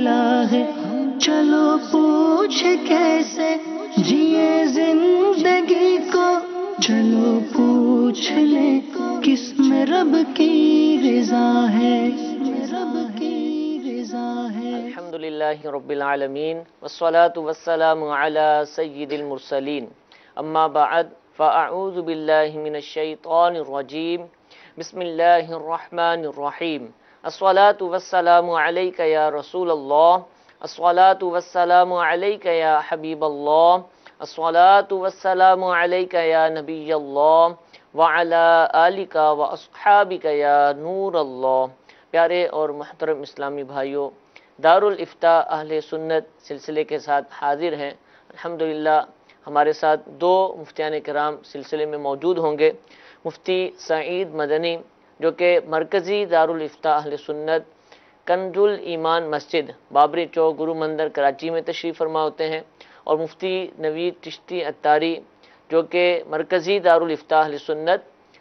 ملا ہے، چلو پوچھ کیسے جیے زندگی کو، چلو پوچھ لیں کس میں رب کی رضا ہے، رب کی رضا ہے۔ الحمدللہ رب العالمین والصلاة والسلام علی سید المرسلین، اما بعد فاعوذ باللہ من الشیطان الرجیم، بسم اللہ الرحمن الرحیم۔ الصلاة والسلام علیک یا رسول اللہ، الصلاة والسلام علیک یا حبیب اللہ، الصلاة والسلام علیک یا نبی اللہ، وعلی آلک واصحابک یا نور اللہ۔ پیارے اور محترم اسلامی بھائیوں، دارالافتاء اہل سنت سلسلے کے ساتھ حاضر ہیں۔ الحمدللہ ہمارے ساتھ دو مفتیان کرام سلسلے میں موجود ہوں گے۔ مفتی سعید مدنی جو کہ مرکزی دارالافتاء اہل سنت کنز الایمان مسجد بابری چوک گرو مندر کراچی میں تشریف فرما ہوتے ہیں، اور مفتی نوید چشتی اتاری جو کہ مرکزی دارالافتاء اہل سنت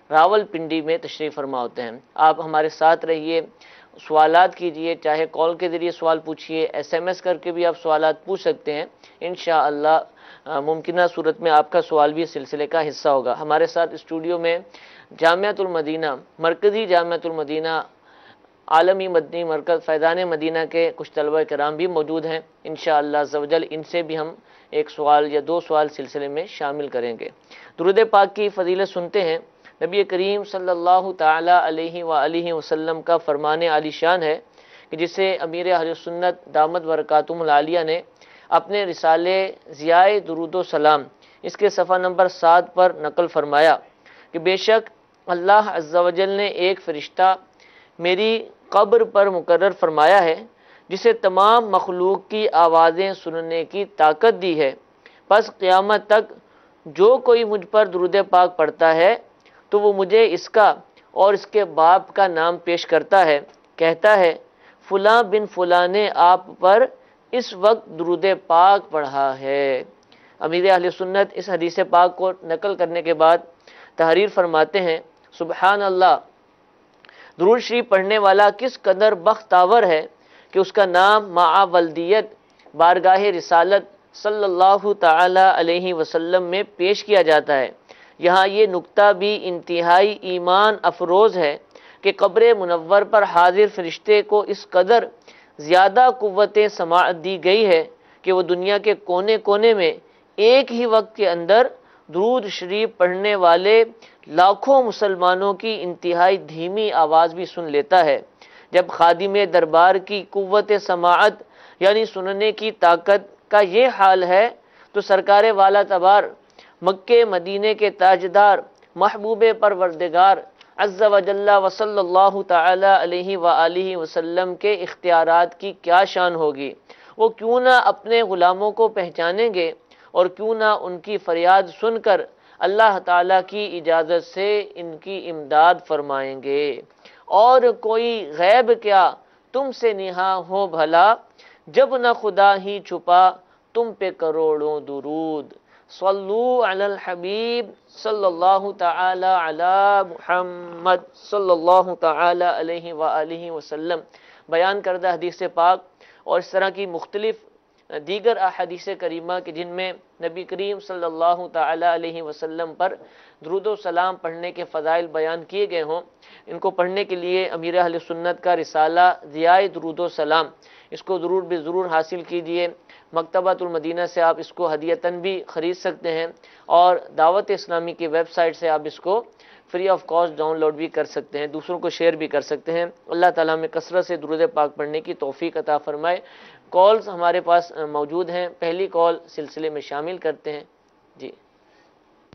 راول پنڈی میں تشریف فرما ہوتے ہیں۔ آپ ہمارے ساتھ رہیے، سوالات کیجئے، چاہے کال کے ذریعے سوال پوچھئے، ایس ایم ایس کر کے بھی آپ سوالات پوچھ سکتے ہیں۔ انشاءاللہ ممکنہ صورت میں آپ کا سوال بھی سلسلے کا حصہ ہوگا۔ ہمارے ساتھ اسٹوڈیو میں جامعۃ المدینہ، مرکزی جامعۃ المدینہ عالمی مدنی مرکز فیضان مدینہ کے کچھ طلبہ کرام بھی موجود ہیں۔ انشاءاللہ عز و جل ان سے بھی ہم ایک سوال یا دو سوال سلسلے میں شامل کریں گے۔ درود پاک کی فضیلت سنتے ہیں۔ نبی کریم صلی اللہ تعالی علیہ وآلہ وسلم کا فرمان عالی شان ہے کہ جسے امیر اہل سنت دامت برکاتہم العالیہ نے اپنے رسالے ضیاء درود و سلام اس کے صفحہ نمبر 7 پر نقل فرمایا کہ بے شک اللہ عز و جل نے ایک فرشتہ میری قبر پر مقرر فرمایا ہے جسے تمام مخلوق کی آوازیں سننے کی طاقت دی ہے، پس قیامت تک جو کوئی مجھ پر درود پاک پڑھتا ہے تو وہ مجھے اس کا اور اس کے باپ کا نام پیش کرتا ہے، کہتا ہے فلاں بن فلاں نے آپ پر اس وقت درود پاک پڑھا ہے۔ امیر اہل سنت اس حدیث پاک کو نقل کرنے کے بعد تحریر فرماتے ہیں، سبحان اللہ، درود شریف پڑھنے والا کس قدر بختاور ہے کہ اس کا نام مع ولدیت بارگاہ رسالت صلی اللہ تعالی علیہ وسلم میں پیش کیا جاتا ہے۔ یہاں یہ نکتہ بھی انتہائی ایمان افروز ہے کہ قبر منور پر حاضر فرشتے کو اس قدر زیادہ قوت سماعت دی گئی ہے کہ وہ دنیا کے کونے کونے میں ایک ہی وقت کے اندر درود شریف پڑھنے والے لاکھوں مسلمانوں کی انتہائی دھیمی آواز بھی سن لیتا ہے۔ جب خادم دربار کی قوت سماعت یعنی سننے کی طاقت کا یہ حال ہے تو سرکار والا تبار مکے مدینے کے تاجدار محبوب پروردگار عز و جل و صلی اللہ تعالی علیہ وآلہ وسلم کے اختیارات کی کیا شان ہوگی۔ وہ کیوں نہ اپنے غلاموں کو پہچانیں گے اور کیوں نہ ان کی فریاد سن کر اللہ تعالیٰ کی اجازت سے ان کی امداد فرمائیں گے۔ اور کوئی غیب کیا تم سے نہاں ہو بھلا، جب نہ خدا ہی چھپا تم پہ کروڑوں درود۔ صلو علی الحبیب صلی اللہ تعالی علی محمد صلی اللہ تعالی علیہ وآلہ وسلم۔ بیان کردہ حدیث پاک اور اس طرح کی مختلف دیگر احادیث کریمہ کہ جن میں نبی کریم صلی اللہ تعالی علیہ وسلم پر درود و سلام پڑھنے کے فضائل بیان کیے گئے ہوں، ان کو پڑھنے کے لیے امیر اہل سنت کا رسالہ ضیاء درود و سلام اس کو ضرور بے ضرور حاصل کیجئے۔ مکتبۃ المدینہ سے آپ اس کو ہدیتاً بھی خرید سکتے ہیں، اور دعوت اسلامی کی ویب سائٹ سے آپ اس کو free of cost download بھی کر سکتے ہیں، دوسروں کو شیئر بھی کر سکتے ہیں۔ اللہ تعالیٰ میں کثرت سے درود پاک پڑھنے کی توفیق عطا فرمائے۔ کالز ہمارے پاس موجود ہیں، پہلی کال سلسلے میں شامل کرتے ہیں۔ جی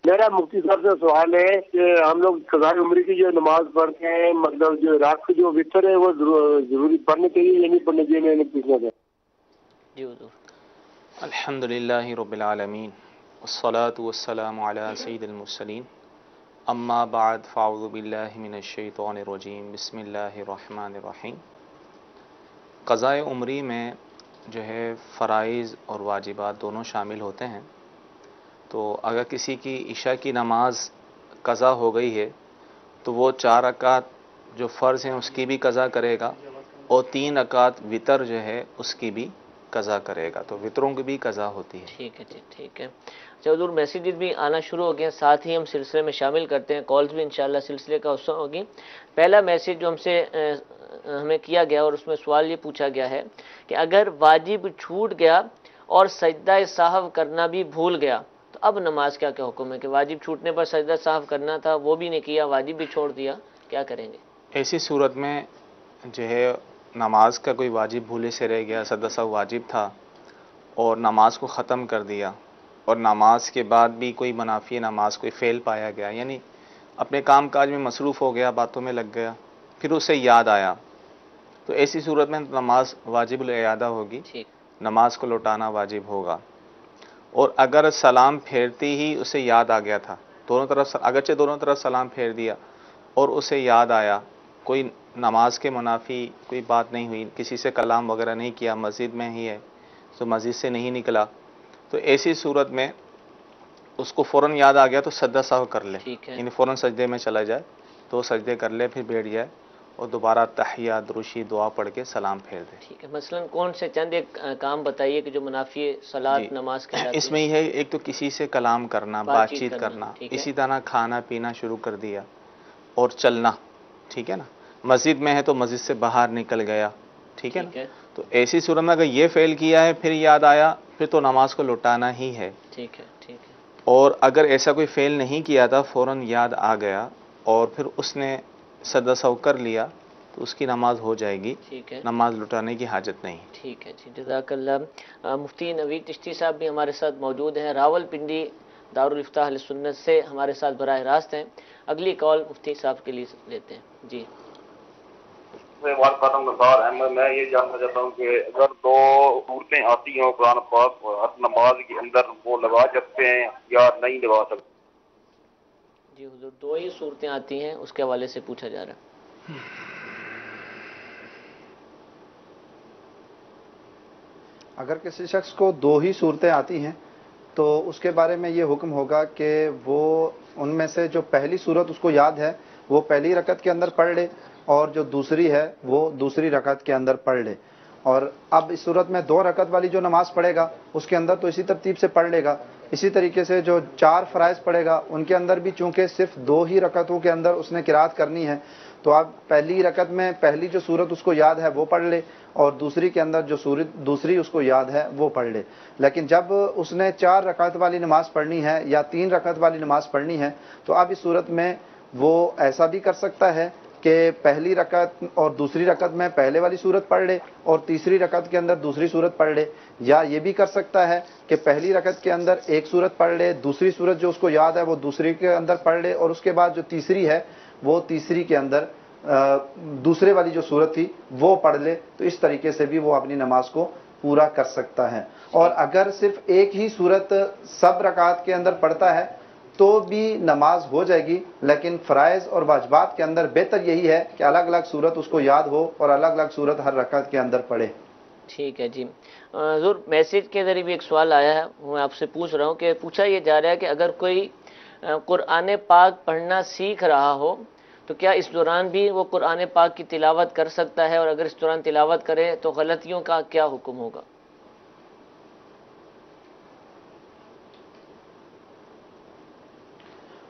میرا مفتی صاحب سے سوال ہے کہ ہم لوگ قضاء عمری کی جو نماز پڑھتے ہیں، مطلب جو رات کو جو وتر ہے وہ ضروری پڑھنی چاہیے یا نہیں پڑھنی چاہیے، میں نے پوچھنا تھا۔ جی حضور۔ الحمدللہ رب العالمین والصلاة والسلام علی سید المرسلین، اما بعد فاعوذ باللہ من الشیطان الرجیم، بسم اللہ الرحمن الرحیم۔ قضاء عمری میں جو ہے فرائض اور واجبات دونوں شامل ہوتے ہیں، تو اگر کسی کی عشاء کی نماز قضا ہو گئی ہے تو وہ 4 رکعت جو فرض ہیں اس کی بھی قضا کرے گا، اور 3 رکعت وطر جو ہے اس کی بھی قضا کرے گا، تو وطروں کی بھی قضا ہوتی ہے۔ ٹھیک ہے جی، ٹھیک ہے۔ اچھا حضور، میسیجز بھی آنا شروع ہو گئے ہیں، ساتھ ہی ہم سلسلے میں شامل کرتے ہیں، کالز بھی انشاءاللہ سلسلے کا حصہ ہوگی۔ پہلا میسیج جو ہمیں کیا گیا اور اس میں سوال یہ پوچھا گیا ہے کہ اگر واجب چھوٹ گیا اور سجدہ سہو کرنا بھی بھول گیا تو اب نماز کیا حکم ہے؟ کہ واجب چھوٹنے پر سجدہ سہو کرنا تھا، وہ بھی نہیں کیا، واجب بھی چھوڑ دیا، کیا کریں گے؟ ایسی صورت میں جو ہے نماز کا کوئی واجب بھولے سے رہ گیا، سجدہ سہو واجب تھا اور نماز کو ختم کر دیا، اور نماز کے بعد بھی کوئی منافی نماز کوئی فعل پایا گیا، یعنی اپنے کام کاج میں مصروف ہو گیا، باتوں میں لگ گیا، پھر اسے یاد آیا، تو ایسی صورت میں نماز واجب الاعادہ ہوگی، ٹھیک، نماز کو لوٹانا واجب ہوگا۔ اور اگر سلام پھیرتے ہی اسے یاد آ گیا تھا، اگرچہ دونوں طرف سلام پھیر دیا اور اسے یاد آیا، کوئی نماز کے منافی کوئی بات نہیں ہوئی، کسی سے کلام وغیرہ نہیں کیا، مسجد میں ہی ہے تو مسجد سے نہیں نکلا، تو ایسی صورت میں اس کو فوراً یاد آ گیا تو سجدہ سہو کر لے، ٹھیک ہے، یعنی فوراً سجدے میں چلا جائے، تو سجدے کر لے، پھر بیٹھ جائے اور دوبارہ تحیات درشی دعا پڑھ کے سلام پھیر دے۔ ٹھیک ہے۔ مثلاً کون سے چند ایک کام بتائیے کہ جو منافی صلاۃ جی، نماز کہلاتی اس میں یہ ہے، ایک تو کسی سے کلام کرنا، بات چیت کرنا، ٹھیک ہے، اسی طرح کھانا پینا شروع کر دیا اور چلنا، ٹھیک ہے نا، مسجد میں ہے تو مسجد سے باہر نکل گیا، ٹھیک ہے نا، تو ایسی صورت میں اگر یہ فعل کیا ہے پھر یاد آیا، پھر تو نماز کو لوٹانا ہی ہے۔ ٹھیک ہے، ٹھیک ہے، اور اگر ایسا کوئی فعل نہیں کیا تھا، فوراً یاد آ گیا اور پھر اس نے سجدہ سہو کر لیا تو اس کی نماز ہو جائے گی، ٹھیک ہے، نماز لٹانے کی حاجت نہیں۔ ٹھیک ہے جی، جزاک اللہ۔ مفتی نوید چشتی صاحب بھی ہمارے ساتھ موجود ہیں، راول پنڈی دارالفتاح اہل سنت سے ہمارے ساتھ براہ راست ہیں۔ اگلی کال مفتی صاحب کے لیے لیتے ہیں جی۔ میں یہ جاننا چاہتا ہوں کہ اگر 2 صورتیں آتی ہوں قرآن پاک ہر نماز کے اندر، وہ لگا سکتے ہیں یا نہیں لگا سکتے؟ جی حضور، 2 ہی صورتیں آتی ہیں، اس کے حوالے سے پوچھا جا رہا ہے۔ اگر کسی شخص کو 2 ہی صورتیں آتی ہیں تو اس کے بارے میں یہ حکم ہوگا کہ وہ ان میں سے جو پہلی صورت اس کو یاد ہے وہ پہلی رکعت کے اندر پڑھ لے، اور جو دوسری ہے وہ دوسری رکعت کے اندر پڑھ لے۔ اور اب اس صورت میں 2 رکعت والی جو نماز پڑھے گا اس کے اندر تو اسی ترتیب سے پڑھ لے گا، اسی طریقے سے جو 4 فرائض پڑھے گا ان کے اندر بھی چونکہ صرف 2 ہی رکعتوں کے اندر اس نے قرات کرنی ہے، تو اب پہلی رکعت میں پہلی جو صورت اس کو یاد ہے وہ پڑھ لے، اور دوسری کے اندر جو صورت دوسری اس کو یاد ہے وہ پڑھ لے۔ لیکن جب اس نے 4 رکعت والی نماز پڑھنی ہے یا 3 رکعت والی نماز پڑھنی ہے تو اب اس صورت میں وہ ایسا بھی کر سکتا ہے کہ پہلی رکعت اور دوسری رکعت میں پہلے والی صورت پڑھ لے اور تیسری رکعت کے اندر دوسری صورت پڑھ لے، یا یہ بھی کر سکتا ہے کہ پہلی رکعت کے اندر ایک صورت پڑھ لے، دوسری صورت جو اس کو یاد ہے وہ دوسری کے اندر پڑھ لے، اور اس کے بعد جو تیسری ہے وہ تیسری کے اندر دوسرے والی جو صورت تھی وہ پڑھ لے، تو اس طریقے سے بھی وہ اپنی نماز کو پورا کر سکتا ہے۔ اور اگر صرف ایک ہی صورت سب رکعات کے اندر پڑھتا ہے تو بھی نماز ہو جائے گی، لیکن فرائض اور واجبات کے اندر بہتر یہی ہے کہ الگ الگ صورت اس کو یاد ہو اور الگ الگ صورت ہر رکعت کے اندر پڑھے۔ ٹھیک ہے جی۔ حضور، میسیج کے ذریعے بھی ایک سوال آیا ہے، میں آپ سے پوچھ رہا ہوں کہ پوچھا یہ جا رہا ہے کہ اگر کوئی قرآن پاک پڑھنا سیکھ رہا ہو تو کیا اس دوران بھی وہ قرآن پاک کی تلاوت کر سکتا ہے، اور اگر اس دوران تلاوت کرے تو غلطیوں کا کیا حکم ہوگا؟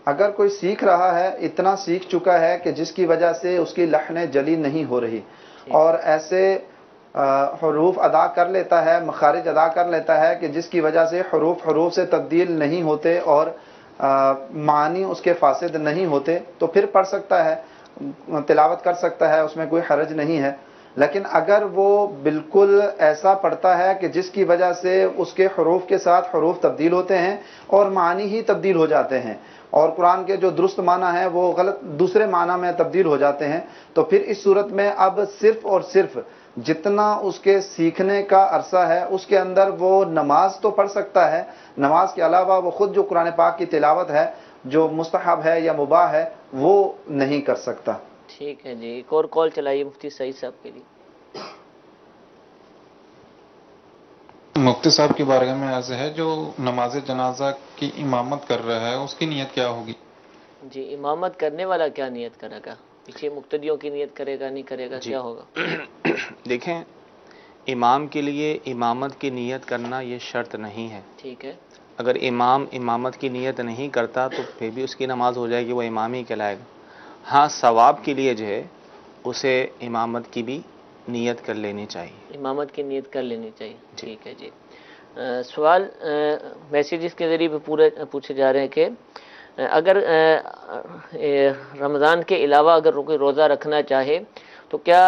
اگر کوئی سیکھ رہا ہے، اتنا سیکھ چکا ہے کہ جس کی وجہ سے اس کی لحن جلی نہیں ہو رہی، اور ایسے حروف ادا کر لیتا ہے، مخارج ادا کر لیتا ہے کہ جس کی وجہ سے حروف سے تبدیل نہیں ہوتے اور معنی اس کے فاسد نہیں ہوتے، تو پھر پڑھ سکتا ہے، تلاوت کر سکتا ہے، اس میں کوئی حرج نہیں ہے۔ لیکن اگر وہ بالکل ایسا پڑھتا ہے کہ جس کی وجہ سے اس کے حروف کے ساتھ حروف تبدیل ہوتے ہیں اور معنی ہی تبدیل ہو جاتے ہیں، اور قرآن کے جو درست معنی ہیں وہ غلط دوسرے معنی میں تبدیل ہو جاتے ہیں، تو پھر اس صورت میں اب صرف اور صرف جتنا اس کے سیکھنے کا عرصہ ہے اس کے اندر وہ نماز تو پڑھ سکتا ہے، نماز کے علاوہ وہ خود جو قرآن پاک کی تلاوت ہے جو مستحب ہے یا مباح ہے وہ نہیں کر سکتا۔ ٹھیک ہے جی، ایک اور کال چلائیے مفتی سعید صاحب کے لیے۔ مفتی صاحب کے بارے میں عرض ہے، جو نماز جنازہ کی امامت کر رہا ہے اس کی نیت کیا ہوگی؟ جی، امامت کرنے والا کیا نیت کرے گا؟ پیچھے مقتدیوں کی نیت کرے گا نہیں کرے گا کیا ہوگا؟ دیکھیں، امام کے لیے امامت کی نیت کرنا یہ شرط نہیں ہے. ٹھیک ہے. اگر امام امامت کی نیت نہیں کرتا تو پھر بھی اس کی نماز ہو جائے گی، وہ امام ہی کہلائے گا. ہاں، ثواب کے لیے جو ہے اسے امامت کی بھی نیت کر لینی چاہیے. امامت کی نیت کر لینی چاہیے. ٹھیک ہے جی. سوال میسیجز کے ذریعے پورے پوچھے جا رہے ہیں کہ اگر رمضان کے علاوہ اگر کوئی روزہ رکھنا چاہے تو کیا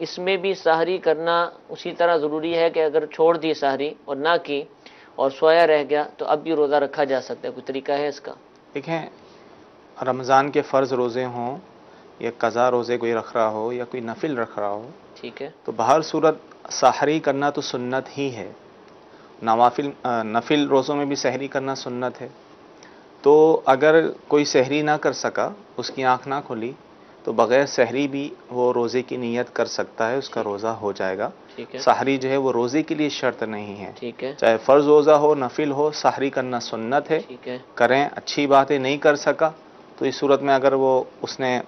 اس میں بھی سحری کرنا اسی طرح ضروری ہے کہ اگر چھوڑ دی سحری اور نہ کی اور سویا رہ گیا تو اب بھی روزہ رکھا جا سکتا ہے؟ کوئی طریقہ ہے اس کا؟ دیکھیں، رمضان کے فرض روزے ہوں یا قضا روزے کوئی رکھ رہا ہو یا کوئی نفل رکھ رہا ہو، ٹھیک ہے، تو بہر صورت سحری کرنا تو سنت ہی ہے. نفل روزوں میں بھی سحری کرنا سنت ہے. تو اگر کوئی سحری نہ کر سکا، اس کی آنکھ نہ کھلی، تو بغیر سحری بھی وہ روزے کی نیت کر سکتا ہے، اس کا روزہ ہو جائے گا. ٹھیک ہے، سحری جو ہے وہ روزے کے لیے شرط نہیں ہے. ٹھیک ہے، چاہے فرض روزہ ہو نفل ہو، سحری کرنا سنت ہے. ٹھیک ہے، کریں، اچھی بات ہے. نہیں کر سکا تو اس صورت میں اگر اس نے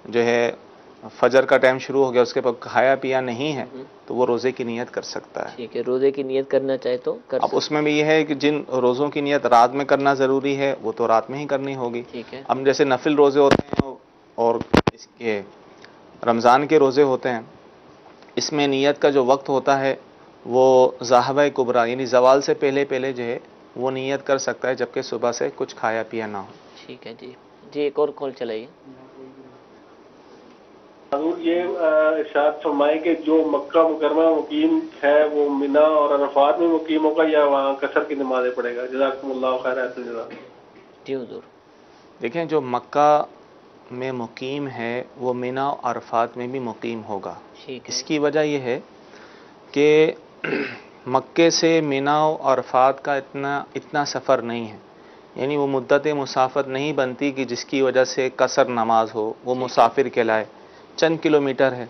جو ہے فجر کا ٹائم شروع ہو گیا، اس کے بعد کھایا پیا نہیں ہے تو وہ روزے کی نیت کر سکتا ہے. ٹھیک ہے. روزے کی نیت کرنا چاہے تو کر اب اس میں بھی یہ ہے کہ جن روزوں کی نیت رات میں کرنا ضروری ہے وہ تو رات میں ہی کرنی ہوگی. ٹھیک ہے، اب جیسے نفل روزے ہوتے ہیں اور اس کے رمضان کے روزے ہوتے ہیں، اس میں نیت کا جو وقت ہوتا ہے وہ ذاہبہ کبریٰ یعنی زوال سے پہلے پہلے جو ہے وہ نیت کر سکتا ہے، جبکہ صبح سے کچھ کھایا پیا نہ ہو. ٹھیک ہے جی. جی ایک اور کال چلائیے. حضور یہ ارشاد فرمائے کہ جو مکہ مکرمہ مقیم ہے وہ مینا اور عرفات میں مقیم ہوگا یا وہاں قصر کی نمازیں پڑھے گا؟ جزاکم اللہ خیر. جی حضور. دیکھیں، جو مکہ میں مقیم ہے وہ مینا اور عرفات میں بھی مقیم ہوگا. ٹھیک ہے، اس کی وجہ یہ ہے کہ مکے سے مینا اور عرفات کا اتنا سفر نہیں ہے، یعنی وہ مدت مسافت نہیں بنتی کہ جس کی وجہ سے قصر نماز ہو، وہ مسافر کہلائے. چند کلومیٹر ہے،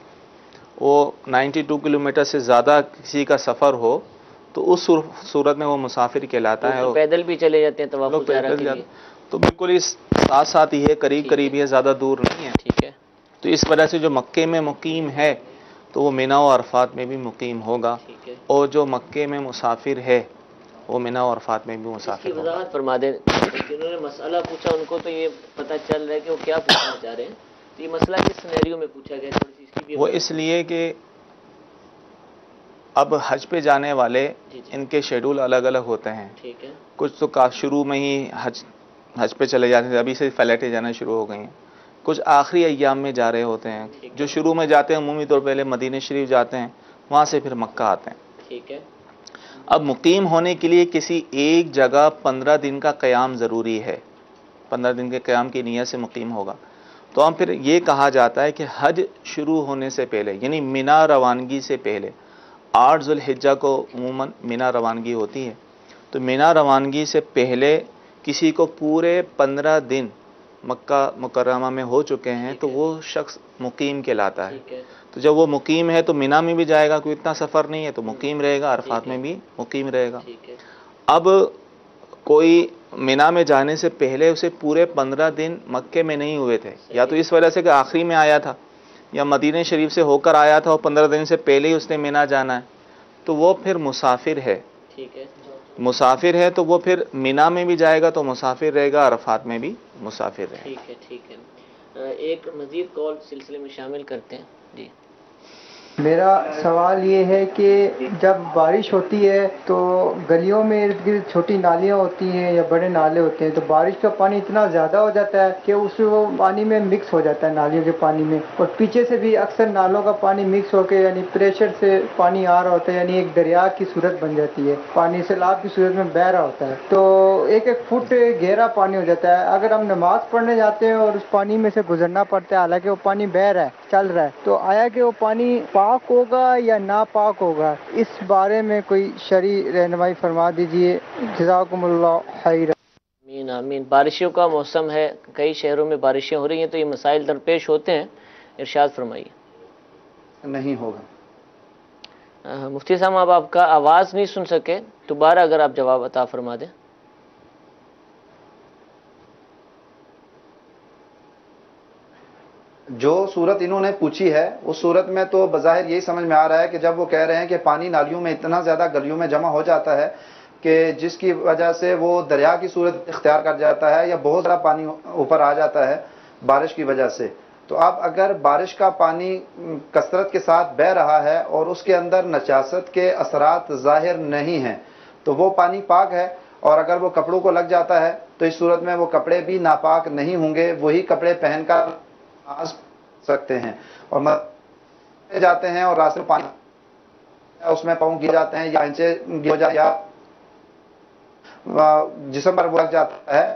وہ 92 کلومیٹر سے زیادہ کسی کا سفر ہو تو اس صورت میں وہ مسافر کہلاتا ہے. تو پیدل بھی چلے جاتے ہیں طواف لوگ زیارہ پیدل کے جاتے لیے. تو بالکل اس ساتھ ساتھ ہی ہے، قریب قریب ہی ہے، زیادہ دور نہیں ہے. ٹھیک ہے، تو اس وجہ سے جو مکے میں مقیم ہے تو وہ مینا و عرفات میں بھی مقیم ہوگا، ٹھیک ہے. اور جو مکے میں مسافر ہے وہ مینا و عرفات میں بھی اس کی مسافر ہوگا. وضاحت فرما دیں. جنہوں نے مسئلہ پوچھا ان کو تو یہ پتہ چل رہا ہے کہ وہ کیا پوچھنا چاہ رہے ہیں. تو یہ مسئلہ کس سینیریو میں پوچھا گیا؟ تھوڑی سی اس کی بھی وہ اس لیے کہ اب حج پہ جانے والے جی ان کے شیڈول الگ الگ ہوتے ہیں. ٹھیک ہے، کچھ تو شروع میں ہی حج پہ چلے جاتے ہیں، ابھی سے فلائٹیں جانا شروع ہو گئی ہیں. کچھ آخری ایام میں جا رہے ہوتے ہیں. جو شروع میں جاتے ہیں عمومی طور پہلے مدینہ شریف جاتے ہیں، وہاں سے پھر مکہ آتے ہیں. ٹھیک ہے. اب مقیم ہونے کے لیے کسی ایک جگہ 15 دن کا قیام ضروری ہے. 15 دن کے قیام کی نیت سے مقیم ہوگا. تو ہم پھر یہ کہا جاتا ہے کہ حج شروع ہونے سے پہلے یعنی مینا روانگی سے پہلے 8 ذو الحجہ کو عموماً مینا روانگی ہوتی ہے. تو مینا روانگی سے پہلے کسی کو پورے 15 دن مکہ مکرمہ میں ہو چکے ہیں تو وہ شخص مقیم کہلاتا ہے. ٹھیک ہے، تو جب وہ مقیم ہے تو مینا میں بھی جائے گا، کوئی اتنا سفر نہیں ہے تو مقیم رہے گا، عرفات میں بھی مقیم رہے گا. ٹھیک ہے. اب کوئی مینا میں جانے سے پہلے اسے پورے 15 دن مکے میں نہیں ہوئے تھے، یا تو اس وجہ سے کہ آخری میں آیا تھا یا مدینہ شریف سے ہو کر آیا تھا اور 15 دن سے پہلے ہی اس نے مینا جانا ہے، تو وہ پھر مسافر ہے. ٹھیک ہے، مسافر ہے تو وہ پھر مینا میں بھی جائے گا تو مسافر رہے گا، عرفات میں بھی مسافر رہے گا. ٹھیک ہے. ٹھیک ہے. ایک مزید کال سلسلے میں شامل کرتے ہیں. جی میرا سوال یہ ہے کہ جب بارش ہوتی ہے تو گلیوں میں ارد گرد چھوٹی نالیاں ہوتی ہیں یا بڑے نالے ہوتے ہیں، تو بارش کا پانی اتنا زیادہ ہو جاتا ہے کہ اس وہ پانی میں مکس ہو جاتا ہے، نالیوں کے پانی میں، اور پیچھے سے بھی اکثر نالوں کا پانی مکس ہو کے یعنی پریشر سے پانی آ رہا ہوتا ہے، یعنی ایک دریا کی صورت بن جاتی ہے، پانی سیلاب کی صورت میں بہہ رہا ہوتا ہے، تو ایک ایک فٹ گہرا پانی ہو جاتا ہے. اگر ہم نماز پڑھنے جاتے ہیں اور اس پانی میں سے گزرنا پڑتا ہے، حالانکہ وہ پانی بہہ رہا ہے، چل رہا ہے، تو آیا کہ وہ پانی پاک ہوگا یا ناپاک ہوگا؟ اس بارے میں کوئی شرعی رہنمائی فرما دیجئے. جزاکم اللہ خیر. آمین آمین. بارشوں کا موسم ہے، کئی شہروں میں بارشیں ہو رہی ہیں تو یہ مسائل درپیش ہوتے ہیں. ارشاد فرمائیے. نہیں ہوگا. مفتی صاحب اب آپ کا آواز نہیں سن سکے، دوبارہ اگر آپ جواب عطا فرما دیں. جو صورت انہوں نے پوچھی ہے اس صورت میں تو بظاہر یہی سمجھ میں آ رہا ہے کہ جب وہ کہہ رہے ہیں کہ پانی نالیوں میں اتنا زیادہ گلیوں میں جمع ہو جاتا ہے کہ جس کی وجہ سے وہ دریا کی صورت اختیار کر جاتا ہے یا بہت زیادہ پانی اوپر آ جاتا ہے بارش کی وجہ سے، تو اب اگر بارش کا پانی کثرت کے ساتھ بہہ رہا ہے اور اس کے اندر نجاست کے اثرات ظاہر نہیں ہیں تو وہ پانی پاک ہے، اور اگر وہ کپڑوں کو لگ جاتا ہے تو اس صورت میں وہ کپڑے بھی ناپاک نہیں ہوں گے، وہی کپڑے پہن کر نماز سکتے ہیں۔ اور جاتے ہیں اور راستے میں پانی اس میں پاؤں گر جاتے ہیں یا انچے گر جاتے یا جسم پر وہ لگ جاتا ہے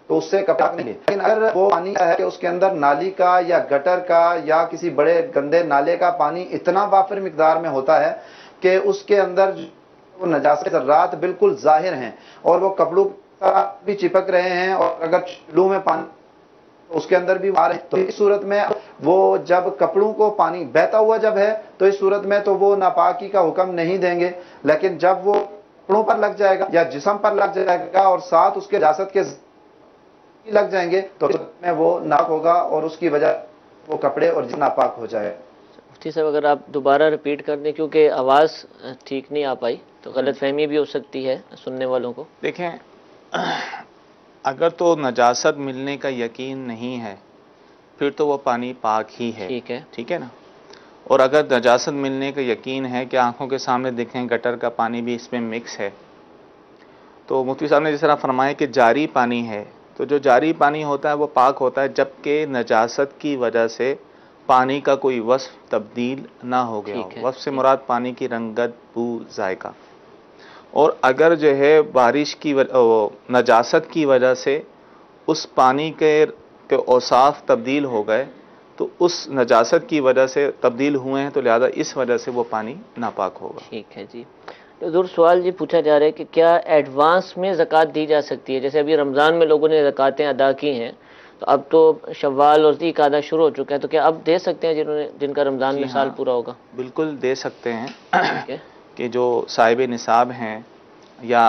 تو اس سے کپڑا نہیں ہے۔ لیکن اگر وہ پانی ہے کہ اس کے اندر نالی کا یا گٹر کا یا کسی بڑے گندے نالے کا پانی اتنا وافر مقدار میں ہوتا ہے کہ اس کے اندر وہ نجاست ذرات بالکل ظاہر ہیں اور وہ کپڑوں بھی چپک رہے ہیں، اور اگر چولہوں میں پانی اس کے اندر بھی آ رہے ہیں تو اس صورت میں وہ جب کپڑوں کو پانی بہتا ہوا جب ہے تو اس صورت میں تو وہ ناپاکی کا حکم نہیں دیں گے، لیکن جب وہ کپڑوں پر لگ جائے گا یا جسم پر لگ جائے گا اور ساتھ اس کے نجاست کے لگ جائیں گے تو میں وہ ناک ہوگا اور اس کی وجہ وہ کپڑے اور جسم ناپاک ہو جائے۔ مفتی صاحب اگر آپ دوبارہ ریپیٹ کر دیں کیونکہ آواز ٹھیک نہیں آ پائی تو غلط فہمی بھی ہو سکتی ہے سننے والوں کو۔ دیکھیں، اگر تو نجاست ملنے کا یقین نہیں ہے پھر تو وہ پانی پاک ہی ہے، ٹھیک ہے نا، اور اگر نجاست ملنے کا یقین ہے کہ آنکھوں کے سامنے دیکھیں گٹر کا پانی بھی اس میں مکس ہے، تو مفتی صاحب نے جس طرح فرمایا کہ جاری پانی ہے، تو جو جاری پانی ہوتا ہے وہ پاک ہوتا ہے جبکہ نجاست کی وجہ سے پانی کا کوئی وصف تبدیل نہ ہو گیا ہو۔ وصف سے مراد پانی کی رنگت، بو، ذائقہ۔ اور اگر جو ہے بارش کی نجاست کی وجہ سے اس پانی کے اوصاف تبدیل ہو گئے تو اس نجاست کی وجہ سے تبدیل ہوئے ہیں تو لہذا اس وجہ سے وہ پانی ناپاک ہوگا۔ ٹھیک ہے جی۔ حضور سوال جی پوچھا جا رہا ہے کہ کیا ایڈوانس میں زکوٰۃ دی جا سکتی ہے؟ جیسے ابھی رمضان میں لوگوں نے زکوٰتیں ادا کی ہیں تو اب تو شوال اور ذی قعدہ شروع ہو چکا ہے، تو کیا اب دے سکتے ہیں جن کا رمضان میں سال پورا ہوگا؟ بالکل دے سکتے ہیں کہ جو صاحب نصاب ہیں یا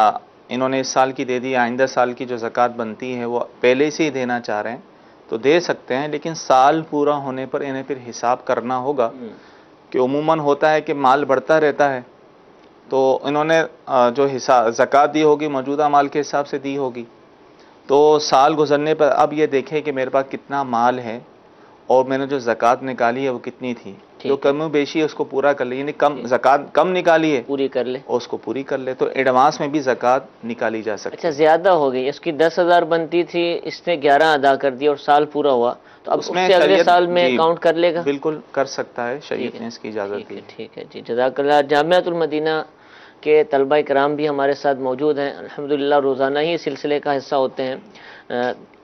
انہوں نے اس سال کی دے دی، آئندہ سال کی جو زکوٰۃ بنتی ہے وہ پہلے سے ہی دینا چاہ رہے ہیں تو دے سکتے ہیں، لیکن سال پورا ہونے پر انہیں پھر حساب کرنا ہوگا کہ عموماً ہوتا ہے کہ مال بڑھتا رہتا ہے تو انہوں نے جو زکوٰۃ دی ہوگی موجودہ مال کے حساب سے دی ہوگی، تو سال گزرنے پر اب یہ دیکھیں کہ میرے پاس کتنا مال ہے اور میں نے جو زکوٰۃ نکالی ہے وہ کتنی تھی، جو کم و بیشی ہے اس کو پورا کر لے، یعنی زکوٰۃ کم نکالی ہے پوری کر لے اور اس کو پوری کر لے، تو ایڈوانس میں بھی زکوٰۃ نکالی جا سکتی ہے۔ اچھا زیادہ ہو گئی، اس کی 10,000 بنتی تھی، اس نے 11 ادا کر دی اور سال پورا ہوا تو اب اس سے اگلے سال میں کاؤنٹ کر لے گا؟ بالکل کر سکتا ہے، شریعت نے اس کی اجازت دی ہے۔ ٹھیک ہے جی، جزاک اللہ۔ جامعۃ المدینہ کے طلبہ کرام بھی ہمارے ساتھ موجود ہیں، الحمدللہ روزانہ ہی سلسلے کا حصہ ہوتے ہیں۔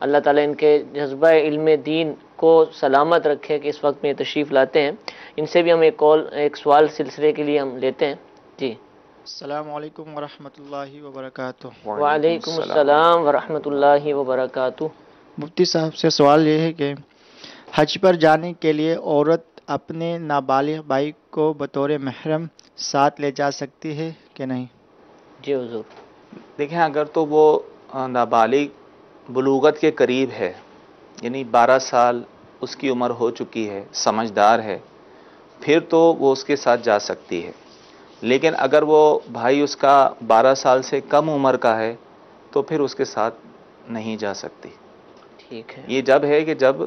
اللہ تعالیٰ ان کے جذبہ علم دین کو سلامت رکھے کہ اس وقت میں تشریف لاتے ہیں۔ ان سے بھی ہم ایک سوال سلسلے کے لیے ہم لیتے ہیں جی۔ السلام علیکم ورحمۃ اللہ وبرکاتہ۔ وعلیکم السلام ورحمۃ اللہ وبرکاتہ۔ مفتی صاحب سے سوال یہ ہے کہ حج پر جانے کے لیے عورت اپنے نابالغ بھائی کو بطور محرم ساتھ لے جا سکتی ہے کہ نہیں؟ جی حضور۔ دیکھیں اگر تو وہ نابالغ بلوغت کے قریب ہے، یعنی 12 سال اس کی عمر ہو چکی ہے، سمجھدار ہے، پھر تو وہ اس کے ساتھ جا سکتی ہے، لیکن اگر وہ بھائی اس کا 12 سال سے کم عمر کا ہے تو پھر اس کے ساتھ نہیں جا سکتی۔ ٹھیک ہے۔ یہ جب ہے کہ جب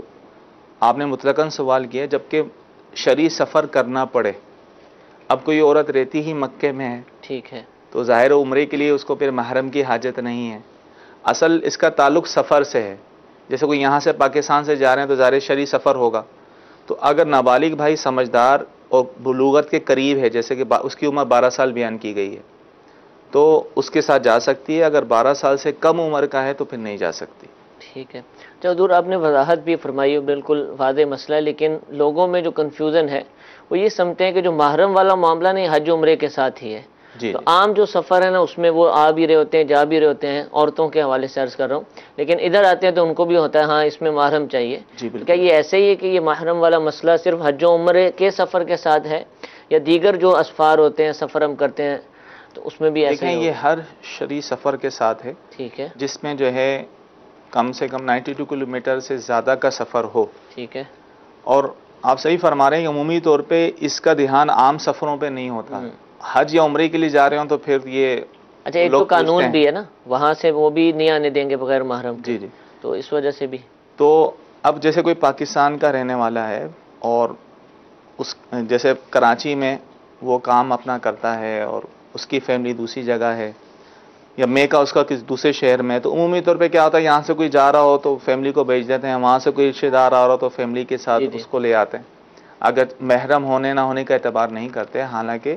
آپ نے مطلقاً سوال کیا جبکہ شرعی سفر کرنا پڑے۔ اب کوئی عورت رہتی ہی مکے میں ہے، ٹھیک ہے، تو ظاہر عمرے کے لیے اس کو پھر محرم کی حاجت نہیں ہے، اصل اس کا تعلق سفر سے ہے۔ جیسے کوئی یہاں سے پاکستان سے جا رہے ہیں تو ظاہر شرعی سفر ہوگا، تو اگر نابالغ بھائی سمجھدار اور بلوغت کے قریب ہے، جیسے کہ اس کی عمر 12 سال بیان کی گئی ہے، تو اس کے ساتھ جا سکتی ہے، اگر 12 سال سے کم عمر کا ہے تو پھر نہیں جا سکتی۔ ٹھیک ہے۔ حضور آپ نے وضاحت بھی فرمائی، بالکل واضح مسئلہ ہے، لیکن لوگوں میں جو کنفیوژن ہے وہ یہ سمجھتے ہیں کہ جو محرم والا معاملہ نہیں حج عمرے کے ساتھ ہی ہے، تو عام جو سفر ہے نا اس میں وہ آ بھی رہے ہوتے ہیں، جا بھی رہے ہوتے ہیں، عورتوں کے حوالے سے عرض کر رہا ہوں، لیکن ادھر آتے ہیں تو ان کو بھی ہوتا ہے ہاں اس میں محرم چاہیے۔ کیا یہ ایسے ہی ہے کہ یہ محرم والا مسئلہ صرف حج و عمرے کے سفر کے ساتھ ہے یا دیگر جو اسفار ہوتے ہیں سفر ہم کرتے ہیں تو اس میں بھی ایسے ہی؟ دیکھیں یہ ہر شرعی سفر کے ساتھ ہے، ٹھیک ہے، جس میں جو ہے کم سے کم 92 کلومیٹر سے زیادہ کا سفر ہو، ٹھیک ہے، اور آپ صحیح فرما رہے ہیں کہ عمومی طور پہ اس کا دھیان عام سفروں پہ نہیں ہوتا. حج یا عمرے کے لیے جا رہے ہوں تو پھر یہ اچھا ایک تو قانون بھی ہے نا وہاں سے وہ بھی نہیں آنے دیں گے بغیر محرم کے. جی تو اس وجہ سے بھی تو اب جیسے کوئی پاکستان کا رہنے والا ہے اور اس جیسے کراچی میں وہ کام اپنا کرتا ہے اور اس کی فیملی دوسری جگہ ہے یا میکا اس کا کسی دوسرے شہر میں ہے، تو عمومی طور پہ کیا ہوتا ہے یہاں سے کوئی جا رہا ہو تو فیملی کو بھیج دیتے ہیں، وہاں سے کوئی رشتہ دار آ رہا ہو تو فیملی کے ساتھ اس کو لے آتے ہیں. اگر محرم ہونے نہ ہونے کا اعتبار نہیں کرتے. حالانکہ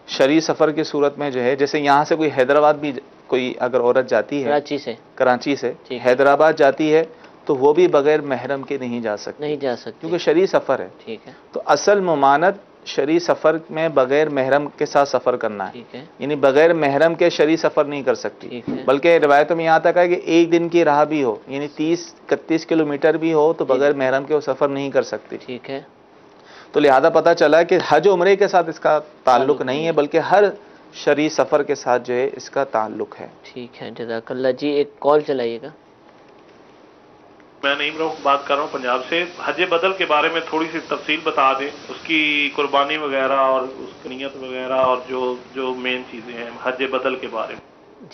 شرعی سفر کی صورت میں جو ہے جیسے یہاں سے کوئی حیدرآباد بھی کوئی اگر عورت جاتی ہے کراچی سے حیدرآباد جاتی ہے تو وہ بھی بغیر محرم کے نہیں جا سکتی کیونکہ شرعی سفر ہے. ٹھیک ہے. تو اصل ممانت شرعی سفر میں بغیر محرم کے ساتھ سفر کرنا ہے، یعنی بغیر محرم کے شرعی سفر نہیں کر سکتی. بلکہ روایتوں میں یہاں تک ہے کہ ایک دن کی راہ بھی ہو یعنی 30-31 کلومیٹر بھی ہو تو بغیر محرم کے وہ سفر نہیں کر سکتی. ٹھیک ہے. تو لہذا پتہ چلا کہ حج عمرے کے ساتھ اس کا تعلق نہیں ہے بلکہ ہر شرعی سفر کے ساتھ جو ہے اس کا تعلق ہے. ٹھیک ہے جزاک اللہ. جی ایک کال چلائیے گا. میں نعیم رؤف بات کر رہا ہوں پنجاب سے. حج بدل کے بارے میں تھوڑی سی تفصیل بتا دیں، اس کی قربانی وغیرہ اور اس کی نیت وغیرہ اور جو مین چیزیں ہیں حج بدل کے بارے میں.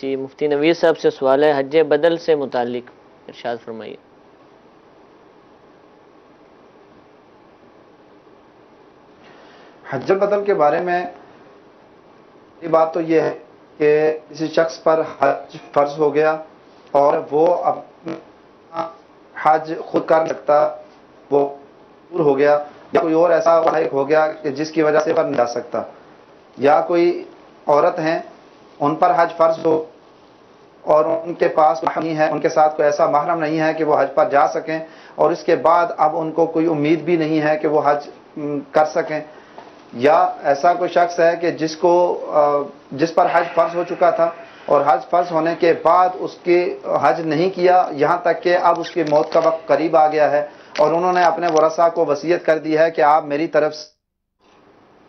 جی مفتی نویر صاحب سے سوال ہے حج بدل سے متعلق، ارشاد فرمائیے. حج بدل کے بارے میں یہ بات تو یہ ہے کہ کسی شخص پر حج فرض ہو گیا اور وہ اپنا حج خود کر سکتا، وہ دور ہو گیا یا کوئی اور ایسا واقعہ ہو گیا کہ جس کی وجہ سے پر نہیں جا سکتا، یا کوئی عورت ہیں ان پر حج فرض ہو اور ان کے پاس نہیں ہے، ان کے ساتھ کوئی ایسا محرم نہیں ہے کہ وہ حج پر جا سکیں اور اس کے بعد اب ان کو کوئی امید بھی نہیں ہے کہ وہ حج کر سکیں، یا ایسا کوئی شخص ہے کہ جس پر حج فرض ہو چکا تھا اور حج فرض ہونے کے بعد اس کی حج نہیں کیا یہاں تک کہ اب اس کی موت کا وقت قریب آ گیا ہے اور انہوں نے اپنے ورثاء کو وصیت کر دی ہے کہ آپ میری طرف سے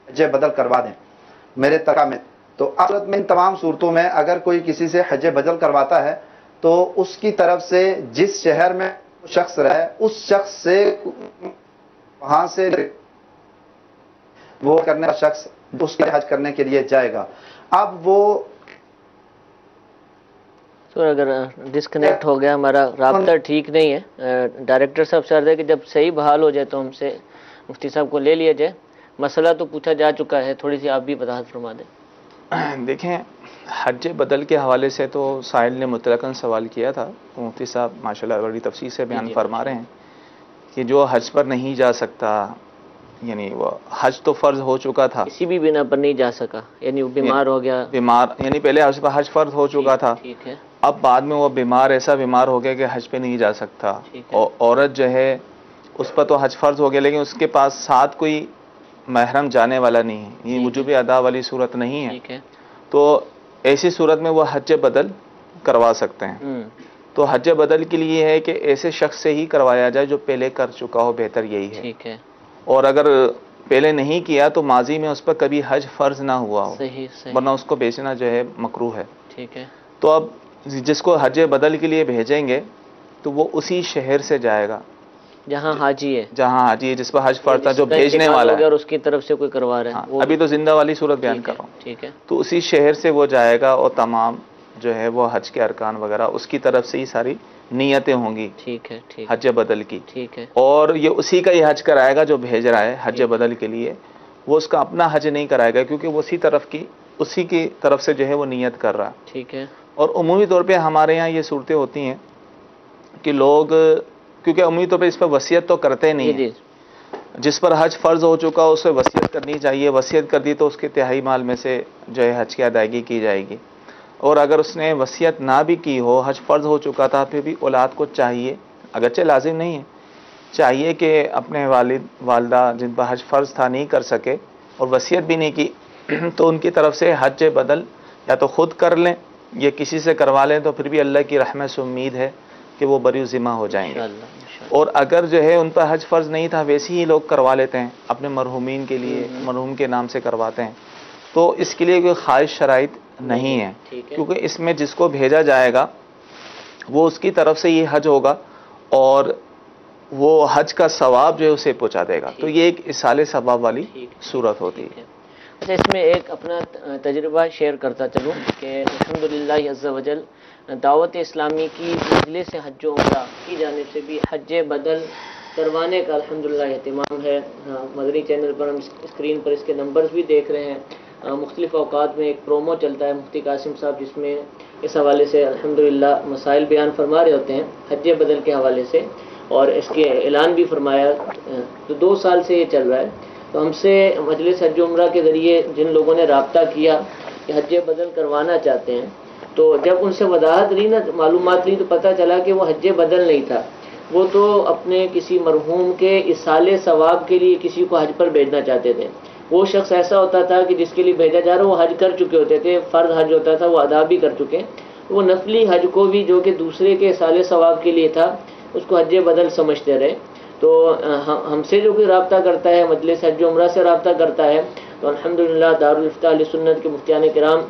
حج بدل کروا دیں میرے تقا میں. تو صورت میں ان تمام صورتوں میں اگر کوئی کسی سے حج بدل کرواتا ہے تو اس کی طرف سے جس شہر میں شخص رہے اس شخص سے وہاں سے وہ کرنے کا شخص اس کے حج کرنے کے لیے جائے گا. اب وہ سر اگر ڈسکنیکٹ ہو گیا ہمارا رابطہ ٹھیک نہیں ہے، ڈائریکٹر صاحب سے عرض ہے کہ جب صحیح بحال ہو جائے تو ہم سے مفتی صاحب کو لے لیا جائے. مسئلہ تو پوچھا جا چکا ہے، تھوڑی سی آپ بھی وضاحت فرما دیں. دیکھیں حج بدل کے حوالے سے تو سائل نے مطلقاً سوال کیا تھا، مفتی صاحب ماشاءاللہ بڑی تفصیل سے بیان فرما رہے ہیں کہ جو حج پر نہیں جا سکتا یعنی وہ حج تو فرض ہو چکا تھا کسی بھی بنا پر نہیں جا سکا یعنی وہ بیمار ہو گیا، یعنی پہلے حج فرض ہو چکا تھا، ٹھیک ہے، اب بعد میں وہ ایسا بیمار ہو گیا کہ حج پہ نہیں جا سکتا، اور عورت جو ہے اس پر تو حج فرض ہو گیا لیکن اس کے پاس ساتھ کوئی محرم جانے والا نہیں ہے، یہ وجوب ادا والی صورت نہیں ہے، تو ایسی صورت میں وہ حج بدل کروا سکتے ہیں. تو حج بدل کے لیے ہے کہ ایسے شخص سے ہی کروایا جائے جو پہلے کر چکا ہو، بہتر یہی ہے. ٹھیک ہے. اور اگر پہلے نہیں کیا تو ماضی میں اس پر کبھی حج فرض نہ ہوا ہو، ورنہ اس کو بیچنا جو ہے مکروہ ہے. ٹھیک ہے. تو اب جس کو حج بدل کے لیے بھیجیں گے تو وہ اسی شہر سے جائے گا جہاں حاجی ہے، جس پر حج فرض تھا، جو بھیجنے والا ہے اور اس کی طرف سے کوئی کروا رہا ہے. ابھی تو زندہ والی صورت بیان کر رہا ہوں. ٹھیک ہے. تو اسی شہر سے وہ جائے گا اور تمام جو ہے وہ حج کے ارکان وغیرہ اس کی طرف سے ہی ساری نیتیں ہوں گی. ٹھیک ہے. حج بدل کی. ٹھیک ہے. اور یہ اسی کا یہ حج کرائے گا جو بھیج رہا ہے حج بدل کے لیے، وہ اس کا اپنا حج نہیں کرائے گا کیونکہ وہ اسی کی طرف سے جو ہے وہ نیت کر رہا. ٹھیک ہے. اور عمومی طور پہ ہمارے یہاں یہ صورتیں ہوتی ہیں کہ لوگ کیونکہ عمومی طور پہ اس پر وصیت تو کرتے نہیں ہیں، جس پر حج فرض ہو چکا اس سے وصیت کرنی چاہیے، وصیت کر دی تو اس کے تہائی مال میں سے جو ہے حج کی ادائیگی کی جائے گی. اور اگر اس نے وصیت نہ بھی کی ہو، حج فرض ہو چکا تھا، پھر بھی اولاد کو چاہیے، اگرچہ لازم نہیں ہے، چاہیے کہ اپنے والد والدہ جن پر حج فرض تھا نہیں کر سکے اور وصیت بھی نہیں کی تو ان کی طرف سے حج بدل یا تو خود کر لیں یا کسی سے کروا لیں، تو پھر بھی اللہ کی رحمت سے امید ہے کہ وہ بری ذمہ ہو جائیں گے. اور اگر جو ہے ان پر حج فرض نہیں تھا ویسے ہی لوگ کروا لیتے ہیں اپنے مرحومین کے لیے، مرحوم کے نام سے کرواتے ہیں، تو اس کے لیے کوئی خاص شرائط نہیں ہے، کیونکہ اس میں جس کو بھیجا جائے گا وہ اس کی طرف سے یہ حج ہوگا اور وہ حج کا ثواب جو ہے اسے پہنچا دے گا. تو یہ ایک اصال ثواب والی صورت ہوتی ہے. اچھا، اس میں ایک اپنا تجربہ شیئر کرتا چلوں کہ الحمدللہ عز وجل دعوت اسلامی کی مجلس حج و عمرہ کی جانب سے بھی حج بدل کروانے کا الحمدللہ اہتمام ہے. مدنی چینل پر ہم اسکرین پر اس کے نمبرز بھی دیکھ رہے ہیں. مختلف اوقات میں ایک پرومو چلتا ہے مفتی قاسم صاحب، جس میں اس حوالے سے الحمدللہ مسائل بیان فرما رہے ہوتے ہیں حج بدل کے حوالے سے، اور اس کے اعلان بھی فرمایا. تو 2 سال سے یہ چل رہا ہے. تو ہم سے مجلس حج عمرہ کے ذریعے جن لوگوں نے رابطہ کیا کہ حج بدل کروانا چاہتے ہیں، تو جب ان سے وضاحت لی نا، معلومات لی، تو پتہ چلا کہ وہ حج بدل نہیں تھا، وہ تو اپنے کسی مرحوم کے اصال ثواب کے لیے کسی کو حج پر بھیجنا چاہتے تھے. وہ شخص ایسا ہوتا تھا کہ جس کے لیے بھیجا جا رہا وہ حج کر چکے ہوتے تھے، فرض حج ہوتا تھا وہ ادا بھی کر چکے. وہ نفلی حج کو بھی جو کہ دوسرے کے اصال ثواب کے لیے تھا اس کو حج بدل سمجھتے رہے. تو ہم سے جو کوئی رابطہ کرتا ہے، مجلس حج عمرہ سے رابطہ کرتا ہے، تو الحمدللہ دارالفتاح اہل سنت کے مفتیان کرام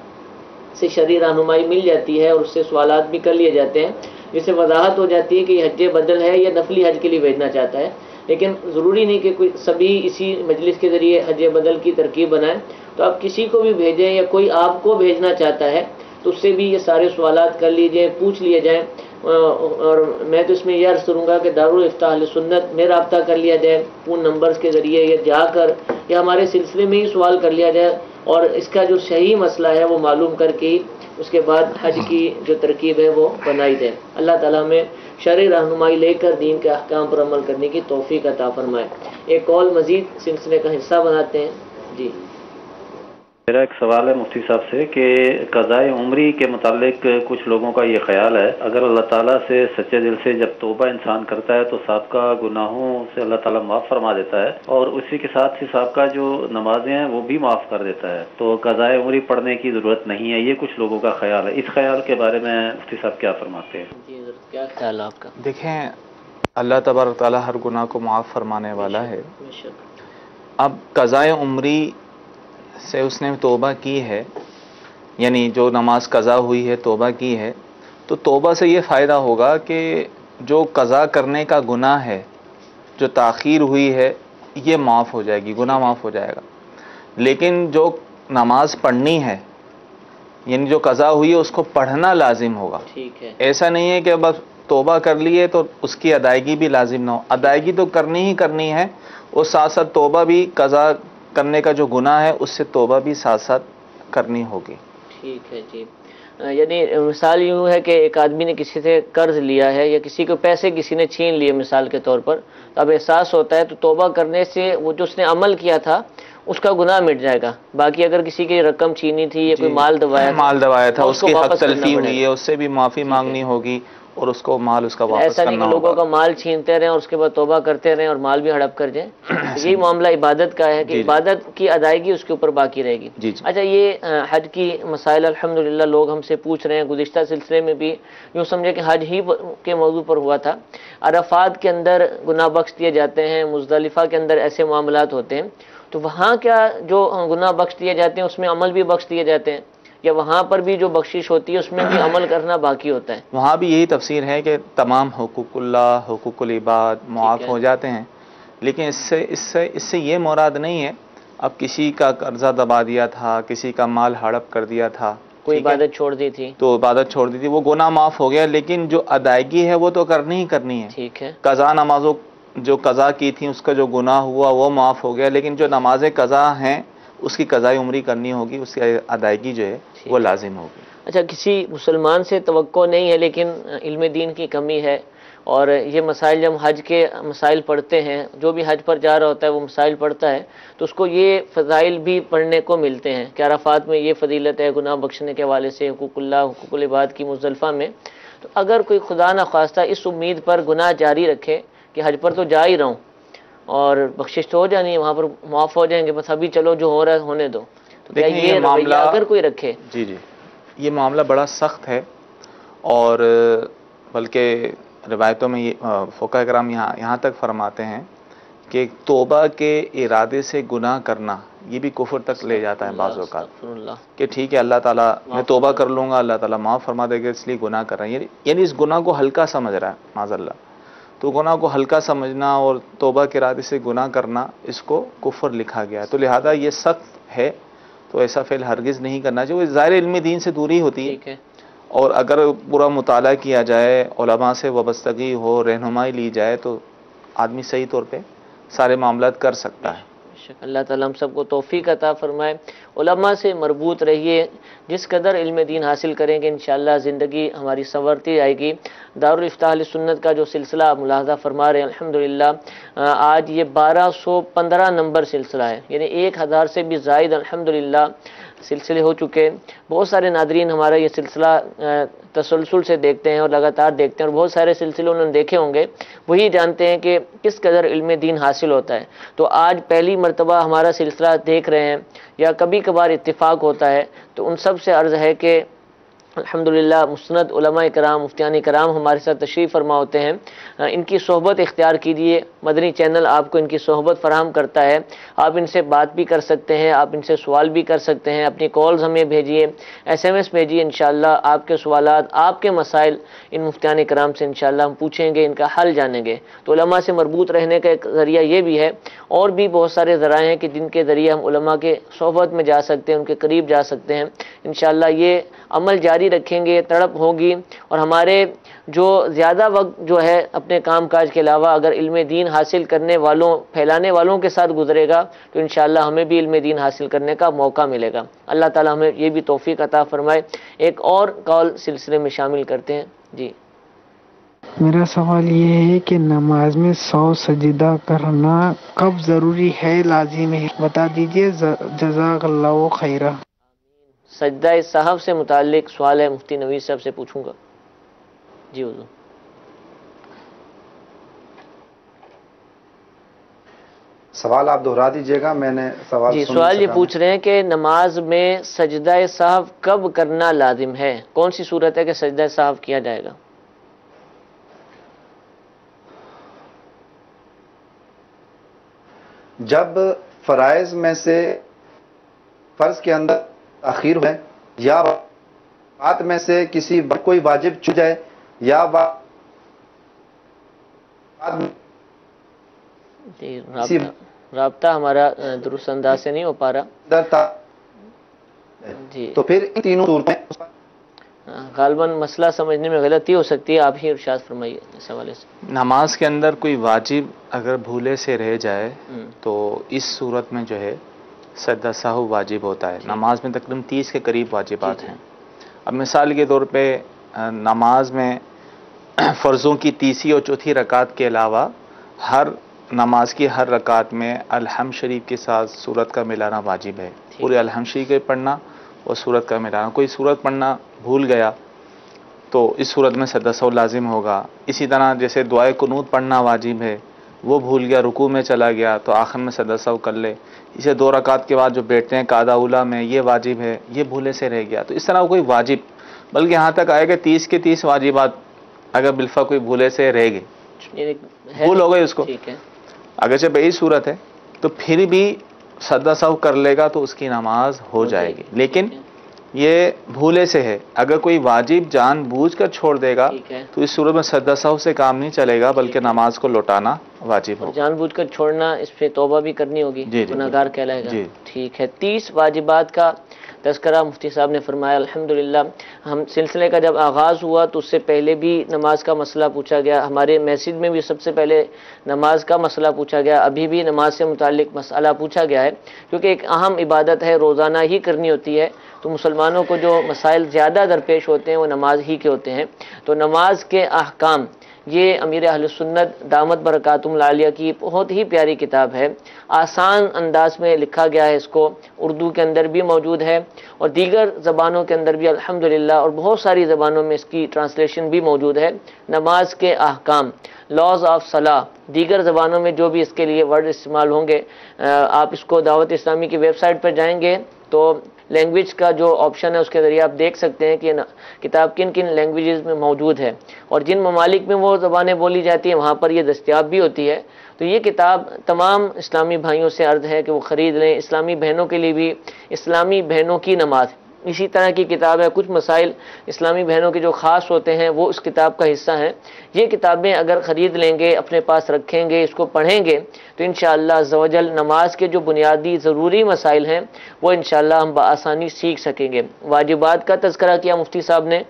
سے شرعی رہنمائی مل جاتی ہے اور اس سے سوالات بھی کر لیے جاتے ہیں، جس سے وضاحت ہو جاتی ہے کہ یہ حج بدل ہے یا نفلی حج کے لیے بھیجنا چاہتا ہے. لیکن ضروری نہیں کہ کوئی سبھی اسی مجلس کے ذریعے حج بدل کی ترکیب بنائیں. تو آپ کسی کو بھی بھیجیں یا کوئی آپ کو بھیجنا چاہتا ہے تو اس سے بھی یہ سارے سوالات کر لیجئے، پوچھ لیے جائیں. اور میں تو اس میں یہ عرض کروں گا کہ دارالفتاح اہل سنت میں رابطہ کر لیا جائے فون نمبرز کے ذریعے، یا جا کر یا ہمارے سلسلے میں ہی سوال کر لیا جائے، اور اس کا جو صحیح مسئلہ ہے وہ معلوم کر کے ہی اس کے بعد حج کی جو ترکیب ہے وہ بنائی جائے. اللہ تعالیٰ میں شرعی رہنمائی لے کر دین کے احکام پر عمل کرنے کی توفیق عطا فرمائے. ایک کال مزید سلسلے کا حصہ بناتے ہیں. جی، میرا ایک سوال ہے مفتی صاحب سے کہ قضاء عمری کے متعلق کچھ لوگوں کا یہ خیال ہے اگر اللہ تعالیٰ سے سچے دل سے جب توبہ انسان کرتا ہے تو سابقہ گناہوں سے اللہ تعالیٰ معاف فرما دیتا ہے، اور اسی کے ساتھ ہی سابقہ جو نمازیں ہیں وہ بھی معاف کر دیتا ہے، تو قضاء عمری پڑھنے کی ضرورت نہیں ہے. یہ کچھ لوگوں کا خیال ہے. اس خیال کے بارے میں مفتی صاحب کیا فرماتے ہیں؟ جی کیا خیال ہے آپ کا؟ دیکھیں، اللہ تبارک تعالیٰ ہر گناہ کو معاف فرمانے والا ہے. اب قضاء عمری سے اس نے توبہ کی ہے، یعنی جو نماز قضا ہوئی ہے توبہ کی ہے، تو توبہ سے یہ فائدہ ہوگا کہ جو قضا کرنے کا گناہ ہے، جو تاخیر ہوئی ہے، یہ معاف ہو جائے گی، گناہ معاف ہو جائے گا. لیکن جو نماز پڑھنی ہے، یعنی جو قضا ہوئی ہے اس کو پڑھنا لازم ہوگا. ٹھیک ہے، ایسا نہیں ہے کہ بس توبہ کر لیے تو اس کی ادائیگی بھی لازم نہ ہو. ادائیگی تو کرنی ہی کرنی ہے، اور ساتھ ساتھ توبہ بھی، قضا کرنے کا جو گناہ ہے اس سے توبہ بھی ساتھ ساتھ کرنی ہوگی. ٹھیک ہے. جی، یعنی مثال یوں ہے کہ ایک آدمی نے کسی سے قرض لیا ہے یا کسی کو پیسے کسی نے چھین لیے مثال کے طور پر، تو اب احساس ہوتا ہے تو توبہ کرنے سے وہ جو اس نے عمل کیا تھا اس کا گناہ مٹ جائے گا. باقی اگر کسی کی رقم چھینی تھی یا کوئی مال دبایا تھا اس کی حق تلفی ہوئی ہے، اس سے بھی معافی مانگنی ہوگی اور اس کو مال اس کا واپس ایسا نہیں کرنا کہ لوگوں ہوگا. کا مال چھینتے رہیں اور اس کے بعد توبہ کرتے رہیں اور مال بھی ہڑپ کر جائیں. یہی معاملہ عبادت کا ہے کہ عبادت کی ادائیگی اس کے اوپر باقی رہے گی. اچھا، یہ حج کی مسائل الحمدللہ لوگ ہم سے پوچھ رہے ہیں. گزشتہ سلسلے میں بھی یوں سمجھے کہ حج ہی کے موضوع پر ہوا تھا. عرفات کے اندر گناہ بخش دیے جاتے ہیں، مزدلفہ کے اندر ایسے معاملات ہوتے ہیں، تو وہاں کیا جو گناہ بخش دیے جاتے ہیں اس میں عمل بھی بخش دیے جاتے ہیں، یا وہاں پر بھی جو بخشش ہوتی ہے اس میں بھی عمل کرنا باقی ہوتا ہے؟ وہاں بھی یہی تفسیر ہے کہ تمام حقوق اللہ، حقوق العباد معاف ہو جاتے ہیں، لیکن اس سے یہ مراد نہیں ہے اب کسی کا قرضہ دبا دیا تھا، کسی کا مال ہڑپ کر دیا تھا، کوئی عبادت چھوڑ دی تھی تو عبادت چھوڑ دی تھی، وہ گناہ معاف ہو گیا، لیکن جو ادائیگی ہے وہ تو کرنی ہی کرنی ہے. ٹھیک ہے، قضا نمازوں جو قضا کی تھی اس کا جو گناہ ہوا وہ معاف ہو گیا، لیکن جو نماز قضا ہیں اس کی قضاء عمری کرنی ہوگی، اس کی ادائیگی جو ہے وہ لازم ہوگی. اچھا، کسی مسلمان سے توقع نہیں ہے لیکن علم دین کی کمی ہے، اور یہ مسائل جب حج کے مسائل پڑھتے ہیں، جو بھی حج پر جا رہا ہوتا ہے وہ مسائل پڑھتا ہے تو اس کو یہ فضائل بھی پڑھنے کو ملتے ہیں کہ عرفات میں یہ فضیلت ہے گناہ بخشنے کے حوالے سے، حقوق اللہ، حقوق العباد کی مزدلفہ میں. تو اگر کوئی خدا نخواستہ اس امید پر گناہ جاری رکھے کہ حج پر تو جا ہی رہا ہوں اور بخشش تو ہو جانی ہے، وہاں پر معاف ہو جائیں گے، بس ابھی چلو جو ہو رہا ہے ہونے دو، تو کیا یہ رویہ اگر کوئی رکھے؟ جی یہ معاملہ بڑا سخت ہے، اور بلکہ روایتوں میں فقہاء کرام یہاں تک فرماتے ہیں کہ توبہ کے ارادے سے گناہ کرنا یہ بھی کفر تک لے جاتا ہے بعض اوقات، کہ ٹھیک ہے اللہ تعالیٰ میں توبہ کر لوں گا، اللہ تعالیٰ معاف فرما دے گا، اس لیے گناہ کر رہا ہے، یعنی اس گناہ کو ہلکا سمجھ رہا ہے معاذ اللہ. تو گناہ کو ہلکا سمجھنا اور توبہ کے ارادے سے گناہ کرنا اس کو کفر لکھا گیا ہے. تو لہذا یہ سخت ہے، تو ایسا فعل ہرگز نہیں کرنا چاہیے. ظاہر علم دین سے دوری ہوتی ہے، اور اگر پورا مطالعہ کیا جائے، علماء سے وابستگی ہو، رہنمائی لی جائے، تو آدمی صحیح طور پہ سارے معاملات کر سکتا ہے. اللہ تعالیٰ ہم سب کو توفیق عطا فرمائے. علماء سے مربوط رہیے، جس قدر علم دین حاصل کریں گے انشاءاللہ زندگی ہماری سنورتی جائے گی. دارالفتاح اہل سنت کا جو سلسلہ آپ ملاحظہ فرما رہے ہیں الحمدللہ، آج یہ 1215 نمبر سلسلہ ہے، یعنی 1000 سے بھی زائد الحمدللہ سلسلے ہو چکے. بہت سارے ناظرین ہمارا یہ سلسلہ تسلسل سے دیکھتے ہیں اور لگاتار دیکھتے ہیں، اور بہت سارے سلسلے انہوں نے دیکھے ہوں گے، وہی جانتے ہیں کہ کس قدر علم دین حاصل ہوتا ہے. تو آج پہلی مرتبہ ہمارا سلسلہ دیکھ رہے ہیں یا کبھی کبھار اتفاق ہوتا ہے، تو ان سب سے عرض ہے کہ الحمدللہ مسند علماء کرام، مفتیان کرام ہمارے ساتھ تشریف فرما ہوتے ہیں. ان کی صحبت اختیار کیجیے، مدنی چینل آپ کو ان کی صحبت فراہم کرتا ہے. آپ ان سے بات بھی کر سکتے ہیں، آپ ان سے سوال بھی کر سکتے ہیں. اپنی کالز ہمیں بھیجیے، SMS بھیجیے، انشاءاللہ آپ کے سوالات، آپ کے مسائل ان مفتیان کرام سے انشاءاللہ ہم پوچھیں گے، ان کا حل جانیں گے. تو علماء سے مربوط رہنے کا ایک ذریعہ یہ بھی ہے، اور بھی بہت سارے ذرائع ہیں کہ جن کے ذریعے ہم علماء کے صحبت میں جا سکتے ہیں، ان کے قریب جا سکتے ہیں. انشاءاللہ یہ عمل جاری رکھیں گے، تڑپ ہوگی، اور ہمارے جو زیادہ وقت جو ہے اپنے کام کاج کے علاوہ اگر علم دین حاصل کرنے والوں، پھیلانے والوں کے ساتھ گزرے گا تو انشاءاللہ ہمیں بھی علم دین حاصل کرنے کا موقع ملے گا. اللہ تعالی ہمیں یہ بھی توفیق عطا فرمائے. ایک اور کال سلسلے میں شامل کرتے ہیں. جی میرا سوال یہ ہے کہ نماز میں 100 سجدہ کرنا کب ضروری ہے، لازم ہے، بتا دیجئے، جزاک اللہ خیرہ. سجدہ صاحب سے متعلق سوال ہے، مفتی نوید صاحب سے پوچھوں گا. جی حضور. سوال آپ دہرا دیجئے گا، میں نے سوال جی سوال یہ پوچھ رہے ہیں کہ نماز میں سجدہ صاحب کب کرنا لازم ہے، کون سی صورت ہے کہ سجدہ صاحب کیا جائے گا؟ جب فرائض میں سے فرض کے اندر تاخیر ہے، یا بات میں سے کسی کوئی واجب چھوٹ جائے، یا رابطہ ہمارا درست انداز سے نہیں ہو پا رہا. جی تو پھر ان تینوں صورتیں غالباً مسئلہ سمجھنے میں غلطی ہو سکتی ہے، آپ ہی ارشاد فرمائیے اس حوالے سے. نماز کے اندر کوئی واجب اگر بھولے سے رہ جائے تو اس صورت میں جو ہے سجدہ سہو واجب ہوتا ہے. نماز میں تقریباً 30 کے قریب واجبات ہیں. اب مثال کے طور پہ نماز میں فرضوں کی تیسری اور چوتھی رکعت کے علاوہ ہر نماز کی ہر رکعت میں الحمد شریف کے ساتھ سورت کا ملانا واجب ہے. پورے الحمد شریف کے پڑھنا اور سورت کا ملانا. کوئی سورت پڑھنا بھول گیا تو اس صورت میں سجدہ سہو لازم ہوگا. اسی طرح جیسے دعائے قنوت پڑھنا واجب ہے، وہ بھول گیا، رکوع میں چلا گیا تو آخر میں سجدہ سہو کر لے. اسے 2 رکعت کے بعد جو بیٹھتے ہیں قعدہ اولیٰ میں، یہ واجب ہے، یہ بھولے سے رہ گیا. تو اس طرح کوئی واجب، بلکہ یہاں تک آئے گا 30 کے 30 واجبات اگر بالفعل کوئی بھولے سے رہ گئے، بھول ہو گئی اس کو، اگرچہ بہی صورت ہے، تو پھر بھی سجدہ سہو کر لے گا تو اس کی نماز ہو جائے گی. لیکن یہ بھولے سے ہے. اگر کوئی واجب جان بوجھ کر چھوڑ دے گا تو اس صورت میں سجدہ سہو سے کام نہیں چلے گا، بلکہ نماز کو لوٹانا واجب ہوگا. جان بوجھ کر چھوڑنا، اس پہ توبہ بھی کرنی ہوگی، گناہگار کہلائے گا. ٹھیک ہے. 30 واجبات کا تذکرہ مفتی صاحب نے فرمایا. الحمدللہ ہم سلسلے کا جب آغاز ہوا تو اس سے پہلے بھی نماز کا مسئلہ پوچھا گیا. ہمارے میسیج میں بھی سب سے پہلے نماز کا مسئلہ پوچھا گیا. ابھی بھی نماز سے متعلق مسئلہ پوچھا گیا ہے، کیونکہ ایک اہم عبادت ہے، روزانہ ہی کرنی ہوتی ہے. تو مسلمانوں کو جو مسائل زیادہ درپیش ہوتے ہیں وہ نماز ہی کے ہوتے ہیں. تو نماز کے احکام، یہ امیر اہل سنت دامت برکاتہم العالیہ کی بہت ہی پیاری کتاب ہے. آسان انداز میں لکھا گیا ہے. اس کو اردو کے اندر بھی موجود ہے اور دیگر زبانوں کے اندر بھی الحمدللہ، اور بہت ساری زبانوں میں اس کی ٹرانسلیشن بھی موجود ہے. نماز کے احکام، لاز آف صلاح، دیگر زبانوں میں جو بھی اس کے لیے ورڈ استعمال ہوں گے، آپ اس کو دعوت اسلامی کی ویب سائٹ پر جائیں گے تو لینگویج کا جو آپشن ہے اس کے ذریعے آپ دیکھ سکتے ہیں کہ کتاب کن کن لینگویجز میں موجود ہے، اور جن ممالک میں وہ زبانیں بولی جاتی ہیں وہاں پر یہ دستیاب بھی ہوتی ہے. تو یہ کتاب تمام اسلامی بھائیوں سے عرض ہے کہ وہ خرید لیں. اسلامی بہنوں کے لیے بھی اسلامی بہنوں کی نماز، اسی طرح کی کتاب ہے. کچھ مسائل اسلامی بہنوں کے جو خاص ہوتے ہیں وہ اس کتاب کا حصہ ہیں. یہ کتابیں اگر خرید لیں گے، اپنے پاس رکھیں گے، اس کو پڑھیں گے تو انشاءاللہ عز و جل نماز کے جو بنیادی ضروری مسائل ہیں وہ انشاءاللہ ہم بآسانی سیکھ سکیں گے. واجبات کا تذکرہ کیا مفتی صاحب نے.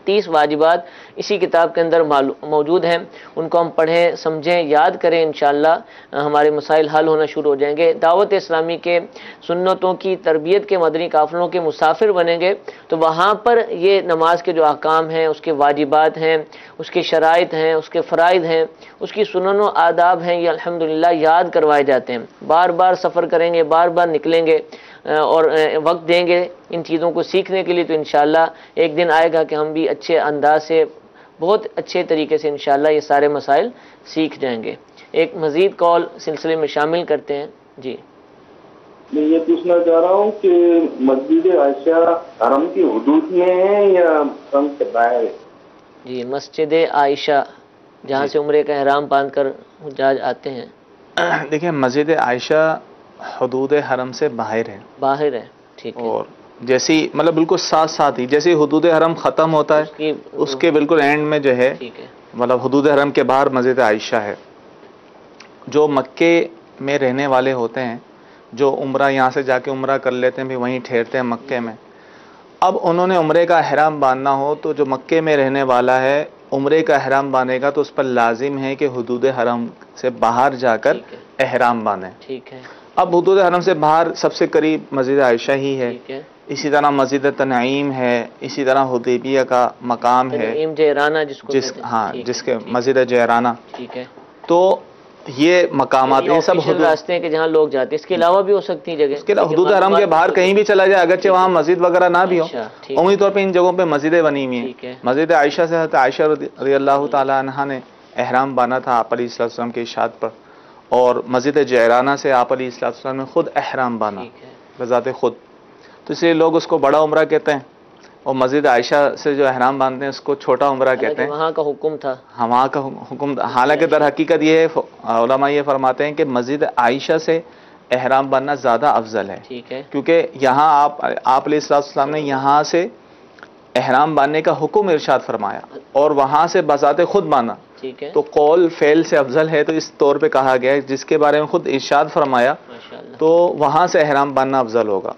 30 واجبات اسی کتاب کے اندر موجود ہیں. ان کو ہم پڑھیں، سمجھیں، یاد کریں، انشاءاللہ ہمارے مسائل حل ہونا شروع ہو جائیں گے. دعوت اسلامی کے سنتوں کی تربیت کے مدنی قافلوں کے مسافر بنیں گے تو وہاں پر یہ نماز کے جو احکام ہیں، اس کے واجبات ہیں، اس کے شرائط ہیں، اس کے فرائض ہیں، اس کی سنن و آداب ہیں، یہ الحمدللہ یاد کروائے جاتے ہیں. بار بار سفر کریں گے، بار بار نکلیں گے اور وقت دیں گے ان چیزوں کو سیکھنے کے لیے تو انشاءاللہ ایک دن آئے گا کہ ہم بھی اچھے انداز سے، بہت اچھے طریقے سے انشاءاللہ یہ سارے مسائل سیکھ جائیں گے. ایک مزید کال سلسلے میں شامل کرتے ہیں. جی میں یہ پوچھنا چاہ رہا ہوں کہ مسجد عائشہ حرم کی حدود میں ہے یا حرم سے باہر ہے؟ جی مسجد عائشہ جہاں سے عمرے کا احرام باندھ کر حجاج آتے ہیں. دیکھیں مسجد عائشہ حدود حرم سے باہر ہے. باہر ہے، ٹھیک ہے. اور جیسی مطلب بالکل ساتھ ساتھ ہی جیسے حدود حرم ختم ہوتا ہے اس کے بالکل اینڈ میں جو ہے مطلب حدود حرم کے باہر مسجد عائشہ ہے. جو مکے میں رہنے والے ہوتے ہیں، جو عمرہ یہاں سے جا کے عمرہ کر لیتے ہیں، بھی وہیں ٹھہرتے ہیں مکے میں، اب انہوں نے عمرے کا احرام باندھنا ہو تو جو مکے میں رہنے والا ہے عمرے کا احرام باندھے گا تو اس پر لازم ہے کہ حدود حرم سے باہر جا کر احرام باندھیں. ٹھیک ہے. اب حدود حرم سے باہر سب سے قریب مسجد عائشہ ہی ہے. اسی طرح مسجد تنعیم ہے، اسی طرح حدیبیہ کا مقام ہے، جیرانہ جس کے مسجد جیرانہ. ٹھیک ہے. تو یہ مقامات ہیں سب حدود راستے ہیں کہ جہاں لوگ جاتے ہیں. اس کے علاوہ بھی ہو سکتی ہیں جگہ. اس کے علاوہ حدود حرم کے باہر کہیں بھی چلا جائے اگرچہ وہاں مسجد وغیرہ نہ بھی ہو، عمومی طور پہ ان جگہوں پہ مسجدیں بنی ہوئی ہیں. مسجد عائشہ سے حضرت عائشہ رضی اللہ تعالی عنہا نے احرام باندھا تھا آپ علیہ الصلوۃ والسلام کے ارشاد پر، اور مسجد جیرانہ سے آپ علیہ الصلوۃ والسلام نے خود احرام باندھا بذات خود. تو اس لیے لوگ اس کو بڑا عمرہ کہتے ہیں، اور مسجد عائشہ سے جو احرام باندھتے ہیں اس کو چھوٹا عمرہ کہتے ہیں. وہاں کا حکم تھا، وہاں کا حکم. حالانکہ در حقیقت یہ ہے علماء یہ فرماتے ہیں کہ مسجد عائشہ سے احرام باندھنا زیادہ افضل ہے. ٹھیک ہے. کیونکہ یہاں آپ علیہ السلام نے یہاں سے احرام باندھنے کا حکم ارشاد فرمایا اور وہاں سے بذات خود باندھا. ٹھیک ہے. تو قول فعل سے افضل ہے، تو اس طور پہ کہا گیا ہے جس کے بارے میں خود ارشاد فرمایا تو وہاں سے احرام باندھنا افضل ہوگا.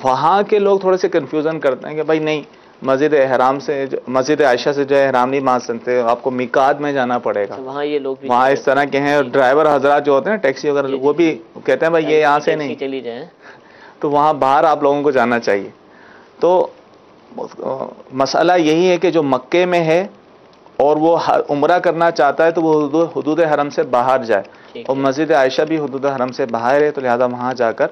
وہاں کے لوگ تھوڑے سے کنفیوژن کرتے ہیں کہ بھائی نہیں، مسجد احرام سے مسجد عائشہ سے جو ہے احرام نہیں باندھ سکتے، آپ کو میقات میں جانا پڑے گا. وہاں یہ لوگ وہاں اس طرح کے ہیں. ڈرائیور حضرات جو ہوتے ہیں ٹیکسی وغیرہ وہ بھی کہتے ہیں بھائی یہ یہاں سے نہیں چلی جائیں، تو وہاں باہر آپ لوگوں کو جانا چاہیے. تو مسئلہ یہی ہے کہ جو مکے میں ہے اور وہ عمرہ کرنا چاہتا ہے تو وہ حدود حرم سے باہر جائے، اور مسجد عائشہ بھی حدود حرم سے باہر ہے تو لہذا وہاں جا کر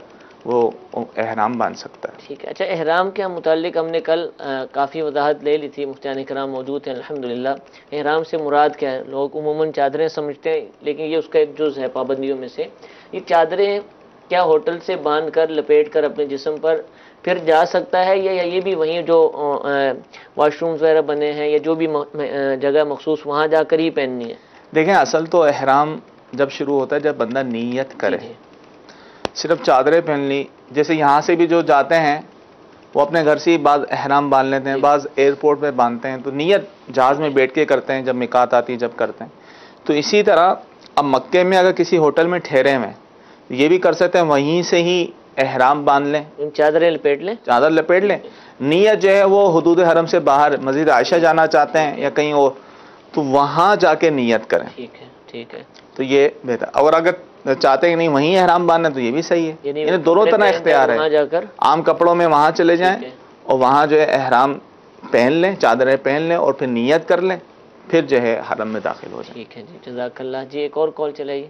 وہ احرام باندھ سکتا ہے. ٹھیک ہے. اچھا، احرام کے متعلق ہم نے کل کافی وضاحت لے لی تھی، مفتیان کرام موجود ہیں الحمدللہ. احرام سے مراد کیا ہے؟ لوگ عموماً چادریں سمجھتے ہیں لیکن یہ اس کا ایک جز ہے پابندیوں میں سے. یہ چادریں کیا ہوٹل سے باندھ کر لپیٹ کر اپنے جسم پر پھر جا سکتا ہے، یا یہ بھی وہیں جو واش رومز وغیرہ بنے ہیں یا جو بھی جگہ مخصوص وہاں جا کر ہی پہننی ہے؟ دیکھیں اصل تو احرام جب شروع ہوتا ہے جب بندہ نیت کرے. صرف چادریں پہن لی، جیسے یہاں سے بھی جو جاتے ہیں وہ اپنے گھر سے ہی بعض احرام باندھ لیتے ہیں، بعض ایئرپورٹ پہ باندھتے ہیں، تو نیت جہاز میں بیٹھ کے کرتے ہیں جب میقات آتی ہے جب کرتے ہیں. تو اسی طرح اب مکے میں اگر کسی ہوٹل میں ٹھہرے ہوئے یہ بھی کر سکتے ہیں، وہیں سے ہی احرام باندھ لیں، چادریں لپیٹ لیں، چادر لپیٹ لیں. نیت جو ہے وہ حدود حرم سے باہر مسجد عائشہ جانا چاہتے ہیں یا کہیں اور تو وہاں جا کے نیت کریں. ٹھیک ہے. ٹھیک ہے. تو یہ بہتر. اور اگر چاہتے ہیں نہیں وہیں احرام باندھنا تو یہ بھی صحیح ہے. یعنی دونوں طرح اختیار ہے. عام کپڑوں میں وہاں چلے جائیں اور وہاں جو ہے احرام پہن لیں، چادریں پہن لیں اور پھر نیت کر لیں، پھر جو ہے حرم میں داخل ہو جائیں. ٹھیک ہے جی، جزاک اللہ. جی ایک اور کال چلائیے.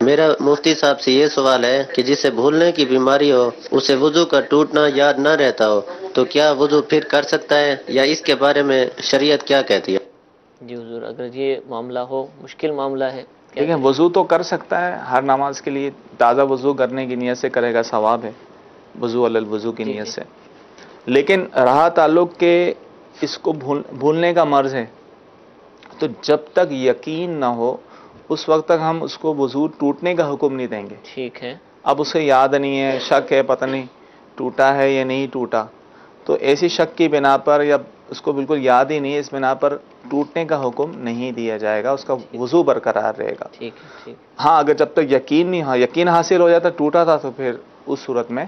میرا مفتی صاحب سے یہ سوال ہے کہ جسے بھولنے کی بیماری ہو، اسے وضو کا ٹوٹنا یاد نہ رہتا ہو، تو کیا وضو پھر کر سکتا ہے یا اس کے بارے میں شریعت کیا کہتی ہے؟ جی حضور، اگر یہ معاملہ ہو، مشکل معاملہ ہے. لیکن وضو تو کر سکتا ہے ہر نماز کے لیے، تازہ وضو کرنے کی نیت سے کرے گا ثواب ہے، وضو علی الوضو کی نیت سے. لیکن رہا تعلق کہ اس کو بھولنے کا مرض ہے، تو جب تک یقین نہ ہو اس وقت تک ہم اس کو وضو ٹوٹنے کا حکم نہیں دیں گے. ٹھیک ہے. اب اسے یاد نہیں ہے، شک ہے، پتہ نہیں، ٹوٹا ہے یا نہیں ٹوٹا، تو ایسی شک کی بنا پر یا اس کو بالکل یاد ہی نہیں ہے، اس بنا پر ٹوٹنے کا حکم نہیں دیا جائے گا، اس کا وضو برقرار رہے گا۔ ہاں اگر جب تک یقین نہیں، ہاں یقین حاصل ہو جاتا ٹوٹا تھا، تو پھر اس صورت میں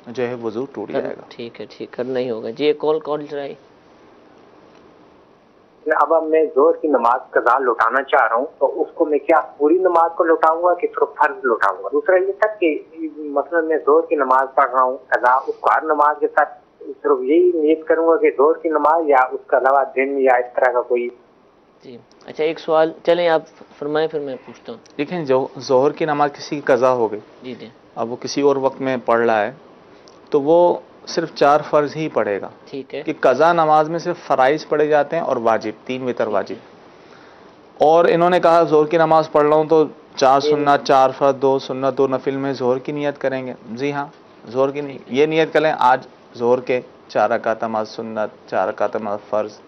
جو ہے وضو ٹوٹ جائے گا۔ ٹھیک ہے، ٹھیک کرنا ہی ہوگا جی۔ ایک کال چلائی۔ اب میں زہر کی نماز قضا لوٹانا چاہ رہا ہوں، تو اس کو میں کیا پوری نماز کو لوٹاؤں گا کہ صرف فرض لوٹاؤں گا؟ دوسرا یہ تھا کہ مثلا میں زہر کی نماز پڑھ رہا ہوں قضا، اس کو ہر نماز کے ساتھ صرف یہی نیت کروں گا کہ زہر کی نماز، یا اس کے علاوہ دن یا اس طرح کا کوئی؟ جی اچھا، ایک سوال چلیں آپ فرمائیں پھر میں پوچھتا ہوں۔ دیکھیں جو ظہر کی نماز کسی کی قضا ہو گئی، جی جی، اب وہ کسی اور وقت میں پڑھ رہا ہے، تو وہ صرف 4 فرض ہی پڑھے گا۔ ٹھیک ہے، کہ قضا نماز میں صرف فرائض پڑھے جاتے ہیں اور واجب، 3 وتر واجب۔ اور انہوں نے کہا زہر کی نماز پڑھ رہا ہوں تو 4 سنت، 4 فرض، 2 سنت، 2 نفل میں زہر کی نیت کریں گے۔ جی ہاں، زہر کی نہیں، یہ نیت کریں آج زہر کے 4 رکعت نماز سنت، 4 رکعت نماز فرض۔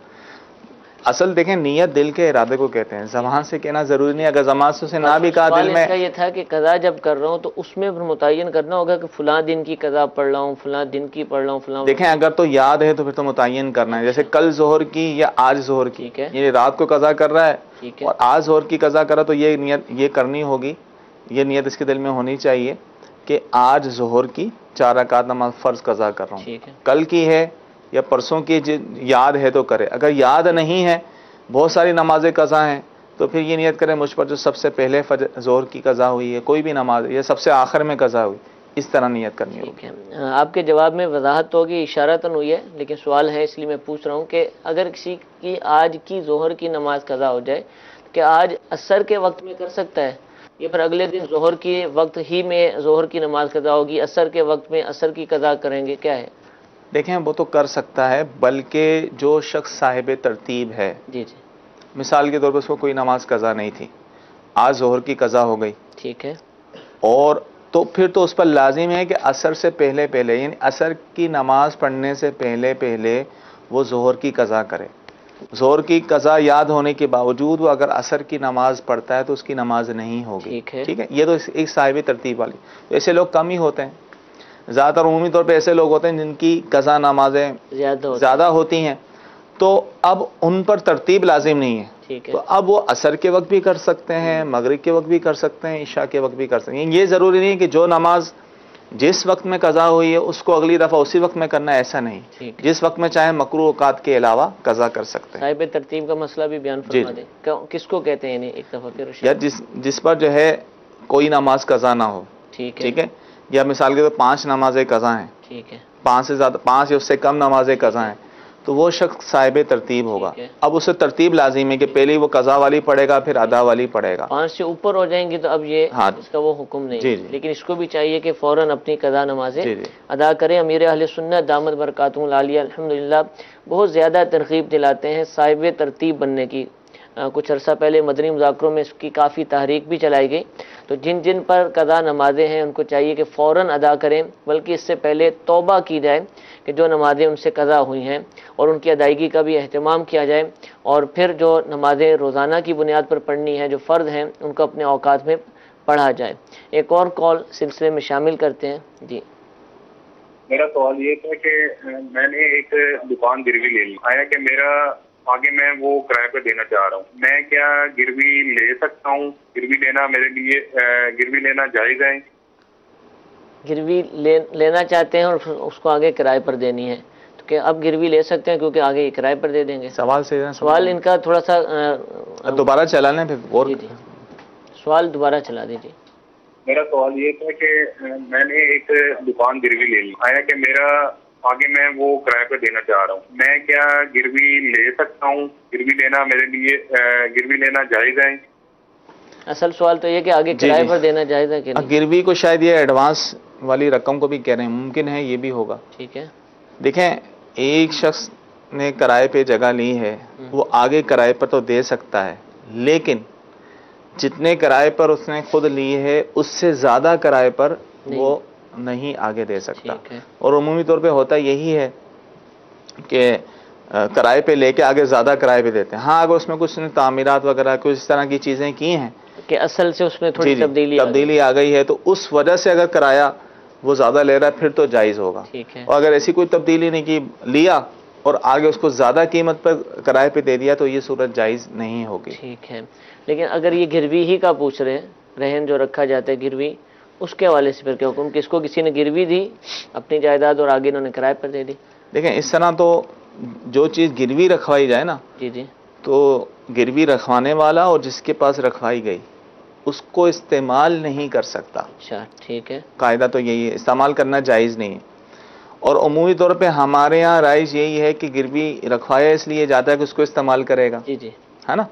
اصل دیکھیں نیت دل کے ارادے کو کہتے ہیں، زبان سے کہنا ضروری نہیں، اگر زبان سے اسے نہ بھی کہا دل میں۔ یہ تھا کہ قضا جب کر رہا ہوں تو اس میں متعین کرنا ہوگا کہ فلاں دن کی قضا پڑھ رہا ہوں، فلاں دن کی پڑھ رہا ہوں، فلاں۔ دیکھیں اگر تو یاد ہے تو پھر تو متعین کرنا ہے، جیسے کل ظہر کی یا آج ظہر کی، یہ رات کو قضا کر رہا ہے اور آج ظہر کی قضا کر رہا تو یہ نیت یہ کرنی ہوگی، یہ نیت اس کے دل میں ہونی چاہیے کہ آج ظہر کی 4 رکعت نماز فرض قضا کر رہا ہوں، کل کی ہے یا پرسوں کی یاد ہے تو کرے، اگر یاد نہیں ہے بہت ساری نمازیں قضا ہیں تو پھر یہ نیت کریں مجھ پر جو سب سے پہلے ظہر کی قضا ہوئی ہے، کوئی بھی نماز ہے، یا سب سے آخر میں قضا ہوئی، اس طرح نیت کرنی ہوگی۔ آپ کے جواب میں وضاحت ہوگی، اشارتاً ہوئی ہے، لیکن سوال ہے اس لیے میں پوچھ رہا ہوں کہ اگر کسی کی آج کی ظہر کی نماز قضا ہو جائے کہ آج عصر کے وقت میں کر سکتا ہے، یا پھر اگلے دن ظہر کے وقت ہی میں ظہر کی نماز قضا ہوگی، عصر کے وقت میں عصر کی قضا کریں گے، کیا ہے؟ دیکھیں وہ تو کر سکتا ہے، بلکہ جو شخص صاحب ترتیب ہے، جی جی، مثال کے طور پر اس کو کوئی نماز قضا نہیں تھی، آج ظہر کی قضا ہو گئی، ٹھیک ہے، اور تو پھر تو اس پر لازم ہے کہ عصر سے پہلے یعنی عصر کی نماز پڑھنے سے پہلے وہ ظہر کی قضا کرے۔ ظہر کی قضا یاد ہونے کے باوجود وہ اگر عصر کی نماز پڑھتا ہے تو اس کی نماز نہیں ہوگی، ٹھیک ہے، یہ تو ایک صاحب ترتیب والی، تو ایسے لوگ کم ہی ہوتے ہیں، زیادہ تر عمومی طور پہ ایسے لوگ ہوتے ہیں جن کی قضا نمازیں زیادہ ہوتی ہیں، تو اب ان پر ترتیب لازم نہیں ہے، تو اب وہ عصر کے وقت بھی کر سکتے ہیں، مغرب کے وقت بھی کر سکتے ہیں، عشاء کے وقت بھی کر سکتے ہیں، یہ ضروری نہیں کہ جو نماز جس وقت میں قضا ہوئی ہے اس کو اگلی دفعہ اسی وقت میں کرنا، ایسا نہیں، جس وقت میں چاہے مکروہ اوقات کے علاوہ قضا کر سکتے ہیں۔ صاحب ترتیب کا مسئلہ بھی بیان فرما دیں، کس کو کہتے ہیں؟ یعنی ایک دفعہ پھر یا جس پر جو ہے کوئی نماز قضا نہ ہو، ٹھیک ہے، یا مثال کے طور 5 نمازیں قضا ہیں، ٹھیک ہے، 5 سے زیادہ، 5 یا اس سے کم نمازیں قضا ہیں، تو وہ شخص صاحب ترتیب ہوگا۔ اب اسے ترتیب لازم ہے کہ پہلے وہ قضا والی پڑھے گا پھر ادا والی پڑھے گا۔ 5 سے اوپر ہو جائیں گی تو اب یہ اس کا وہ حکم نہیں، لیکن اس کو بھی چاہیے کہ فوراً اپنی قضا نمازیں ادا کریں۔ امیر اہل سنت دامت برکاتہ العالیہ الحمدللہ بہت زیادہ ترغیب دلاتے ہیں صاحب ترتیب بننے کی۔ کچھ عرصہ پہلے مدنی مذاکروں میں اس کی کافی تحریک بھی چلائی گئی، تو جن جن پر قضا نمازیں ہیں ان کو چاہیے کہ فوراً ادا کریں، بلکہ اس سے پہلے توبہ کی جائے کہ جو نمازیں ان سے قضا ہوئی ہیں اور ان کی ادائیگی کا بھی اہتمام کیا جائے، اور پھر جو نمازیں روزانہ کی بنیاد پر پڑھنی ہیں جو فرض ہیں ان کو اپنے اوقات میں پڑھا جائے۔ ایک اور کال سلسلے میں شامل کرتے ہیں۔ جی، میرا سوال یہ تھا کہ میں نے ایک دکان گروی لے لی، آیا کہ میرا آگے میں وہ کرائے پہ دینا چاہ رہا ہوں، میں کیا گروی لے سکتا ہوں؟ گروی لینا میرے لیے گروی لینا جائز ہے؟ گروی لینا چاہتے ہیں اور اس کو آگے کرائے پر دینی ہے تو کہ اب گروی لے سکتے ہیں کیونکہ آگے کرائے پر دے دیں گے؟ سوال ان کا تھوڑا سا دوبارہ چلانے پھر جی سوال دوبارہ چلا دیجیے۔ میرا سوال یہ تھا کہ میں نے ایک دکان گروی لے لی، آیا کہ میرا آگے میں وہ کرائے پہ دینا چاہ رہا ہوں، میں کیا گروی لے سکتا ہوں؟ گروی لینا میرے لیے گروی لینا جائز ہے؟ اصل سوال تو یہ کہ آگے کرائے پر دینا جائز ہے کہ نہیں؟ گروی کو شاید یہ ایڈوانس والی رقم کو بھی کہہ رہے ہیں، ممکن ہے یہ بھی ہوگا۔ ٹھیک ہے، دیکھیں ایک شخص نے کرائے پہ جگہ لی ہے، وہ آگے کرائے پر تو دے سکتا ہے، لیکن جتنے کرائے پر اس نے خود لی ہے اس سے زیادہ کرائے پر وہ نہیں آگے دے سکتا، اور عمومی طور پہ ہوتا یہی ہے کہ کرائے پہ لے کے آگے زیادہ کرائے پہ دیتے ہیں۔ ہاں اگر اس میں کچھ تعمیرات وغیرہ کچھ اس طرح کی چیزیں کی ہیں کہ اصل سے اس میں تھوڑی تبدیلی آ گئی ہے تو اس وجہ سے اگر کرایہ وہ زیادہ لے رہا ہے پھر تو جائز ہوگا. اور اگر ایسی کوئی تبدیلی نہیں کی, لیا اور آگے اس کو زیادہ قیمت پر کرائے پہ دے دیا, تو یہ صورت جائز نہیں ہوگی. ٹھیک ہے. لیکن اگر یہ گروی ہی کا پوچھ رہے ہیں, رہن جو رکھا جاتا ہے گروی, اس کے حوالے سے پھر کیا حکم, کہ اس کو کسی نے گروی دی اپنی جائیداد اور آگے انہوں نے کرائے پر دے دی؟ دیکھیں اس طرح تو جو چیز گروی رکھوائی جائے نا, جی تو گروی رکھوانے والا اور جس کے پاس رکھوائی گئی اس کو استعمال نہیں کر سکتا. اچھا ٹھیک ہے. قاعدہ تو یہی ہے, استعمال کرنا جائز نہیں ہے. اور عمومی طور پہ ہمارے یہاں رائج یہی ہے کہ گروی رکھوایا اس لیے جاتا ہے کہ اس کو استعمال کرے گا. جی ہے نا,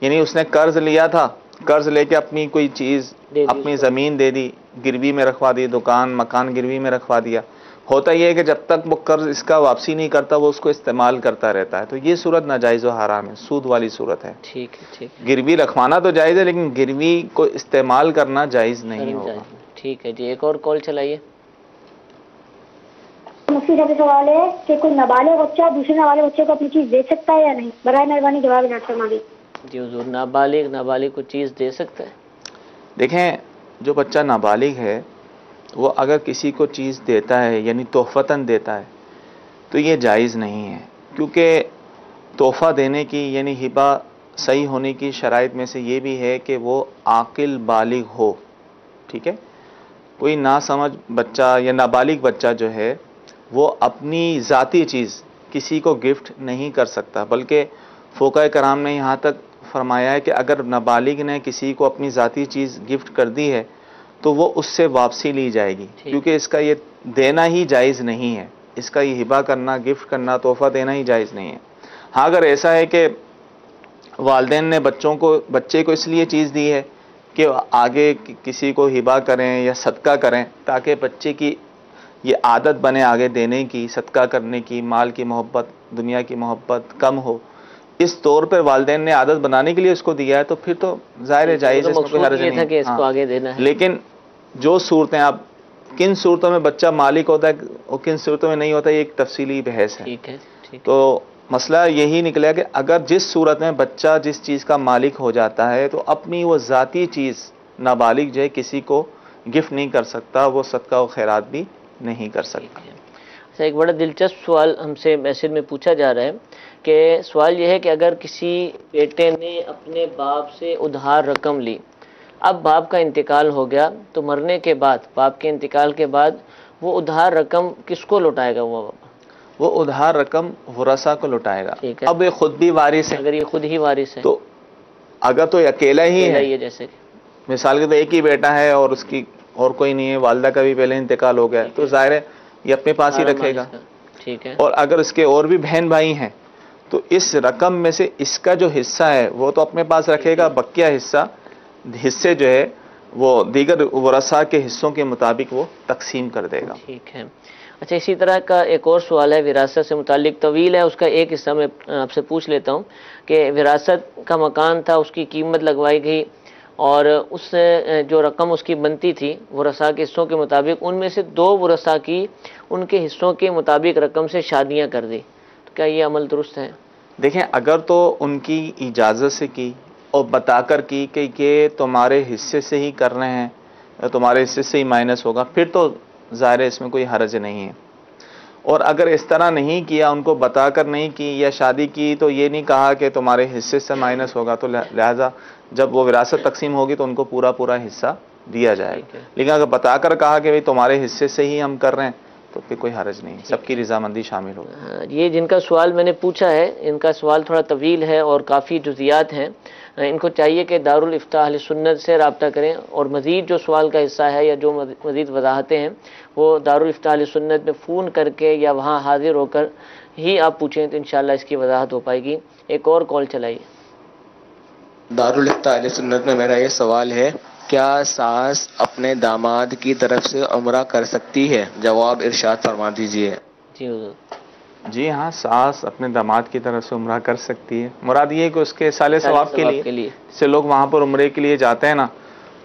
یعنی اس نے قرض لیا تھا, قرض لے کے اپنی کوئی چیز اپنی زمین دے دی, گروی میں رکھوا دی, دکان مکان گروی میں رکھوا دیا. ہوتا یہ ہے کہ جب تک وہ قرض اس کا واپسی نہیں کرتا وہ اس کو استعمال کرتا رہتا ہے, تو یہ صورت ناجائز و حرام ہے, سود والی صورت ہے. ٹھیک ہے. گروی رکھوانا تو جائز ہے لیکن گروی کو استعمال کرنا جائز نہیں ہوگا. ٹھیک ہے جی. ایک اور کال چلائیے. مفتی صاحب سوال ہے کہ کوئی نابالغ بچہ دوسرے نابالغ بچے کو اپنی چیز دے سکتا ہے یا نہیں؟ برائے مہربانی جواب عنایت فرمائیے. جی حضور, نابالغ کو چیز دے سکتا ہے؟ دیکھیں جو بچہ نابالغ ہے وہ اگر کسی کو چیز دیتا ہے یعنی تحفتاً دیتا ہے تو یہ جائز نہیں ہے, کیونکہ تحفہ دینے کی یعنی ہبہ صحیح ہونے کی شرائط میں سے یہ بھی ہے کہ وہ عاقل بالغ ہو. ٹھیک ہے, کوئی ناسمجھ بچہ یا نابالغ بچہ جو ہے وہ اپنی ذاتی چیز کسی کو گفٹ نہیں کر سکتا, بلکہ فقہاء کرام نے یہاں تک فرمایا ہے کہ اگر نابالغ نے کسی کو اپنی ذاتی چیز گفٹ کر دی ہے تو وہ اس سے واپسی لی جائے گی, کیونکہ اس کا یہ دینا ہی جائز نہیں ہے, اس کا یہ ہبہ کرنا, گفٹ کرنا, تحفہ دینا ہی جائز نہیں ہے. ہاں اگر ایسا ہے کہ والدین نے بچے کو اس لیے چیز دی ہے کہ آگے کسی کو ہبہ کریں یا صدقہ کریں تاکہ بچے کی یہ عادت بنے آگے دینے کی, صدقہ کرنے کی, مال کی محبت, دنیا کی محبت کم ہو, اس طور پر والدین نے عادت بنانے کے لیے اس کو دیا ہے, تو پھر تو ظاہر ہے جائز ہے, اس میں کوئی حرج نہیں. لیکن جو صورتیں, آپ کن صورتوں میں بچہ مالک ہوتا ہے اور کن صورتوں میں نہیں ہوتا, یہ ایک تفصیلی بحث ہے. تو مسئلہ یہی نکلا کہ اگر جس صورت میں بچہ جس چیز کا مالک ہو جاتا ہے تو اپنی وہ ذاتی چیز نابالغ جو ہے کسی کو گفٹ نہیں کر سکتا, وہ صدقہ و خیرات بھی نہیں کر سکتا. اچھا, ایک بڑا دلچسپ سوال ہم سے میسج میں پوچھا جا رہا ہے کہ سوال یہ ہے کہ اگر کسی بیٹے نے اپنے باپ سے ادھار رقم لی, اب باپ کا انتقال ہو گیا, تو مرنے کے بعد, باپ کے انتقال کے بعد وہ ادھار رقم کس کو لوٹائے گا؟ وہ ادھار رقم ورثہ کو لوٹائے گا. اب یہ خود بھی وارث ہے, اگر یہ خود ہی وارث ہے تو اگر تو یہ اکیلا ہی ہے, جیسے مثال کے تو ایک ہی بیٹا ہے اور اس کی اور کوئی نہیں ہے, والدہ کا بھی پہلے انتقال ہو گیا, تو ظاہر ہے یہ اپنے پاس ہی رکھے گا. ٹھیک ہے. اور اگر اس کے اور بھی بہن بھائی ہیں تو اس رقم میں سے اس کا جو حصہ ہے وہ تو اپنے پاس رکھے گا, بقیہ حصے جو ہے وہ دیگر ورثاء کے حصوں کے مطابق وہ تقسیم کر دے گا. ٹھیک ہے. اچھا, اسی طرح کا ایک اور سوال ہے وراثت سے متعلق, طویل ہے, اس کا ایک حصہ میں آپ سے پوچھ لیتا ہوں کہ وراثت کا مکان تھا, اس کی قیمت لگوائی گئی اور اس سے جو رقم اس کی بنتی تھی ورثاء کے حصوں کے مطابق, ان میں سے 2 ورثاء کی ان کے حصوں کے مطابق رقم سے شادیاں کر دی, تو کیا یہ عمل درست ہے؟ دیکھیں اگر تو ان کی اجازت سے کی اور بتا کر کی کہ یہ تمہارے حصے سے ہی کر رہے ہیں, تمہارے حصے سے ہی مائنس ہوگا, پھر تو ظاہر ہے اس میں کوئی حرج نہیں ہے. اور اگر اس طرح نہیں کیا, ان کو بتا کر نہیں کی یا شادی کی تو یہ نہیں کہا کہ تمہارے حصے سے مائنس ہوگا, تو لہذا جب وہ وراثت تقسیم ہوگی تو ان کو پورا حصہ دیا جائے گا. لیکن اگر بتا کر کہا کہ تمہارے حصے سے ہی ہم کر رہے ہیں تو پھر کوئی حرج نہیں, سب کی رضامندی شامل ہوگی. یہ جن کا سوال میں نے پوچھا ہے ان کا سوال تھوڑا طویل ہے اور کافی جزیات ہیں, ان کو چاہیے کہ دارالفتاح اہل سنت سے رابطہ کریں, اور مزید جو سوال کا حصہ ہے یا جو مزید وضاحتیں ہیں وہ دارالفتاح اہل سنت میں فون کر کے یا وہاں حاضر ہو کر ہی آپ پوچھیں تو انشاءاللہ اس کی وضاحت ہو پائے گی. ایک اور کال چلائیے. دارالفتاح اہل سنت میں میرا یہ سوال ہے, کیا ساس اپنے داماد کی طرف سے عمرہ کر سکتی ہے؟ جواب ارشاد فرما دیجیے. جی حضور. جی ہاں, ساس اپنے داماد کی طرف سے عمرہ کر سکتی ہے. مراد یہ ہے کہ اس کے سال ثواب کے لیے سے لوگ وہاں پر عمرے کے لیے جاتے ہیں نا,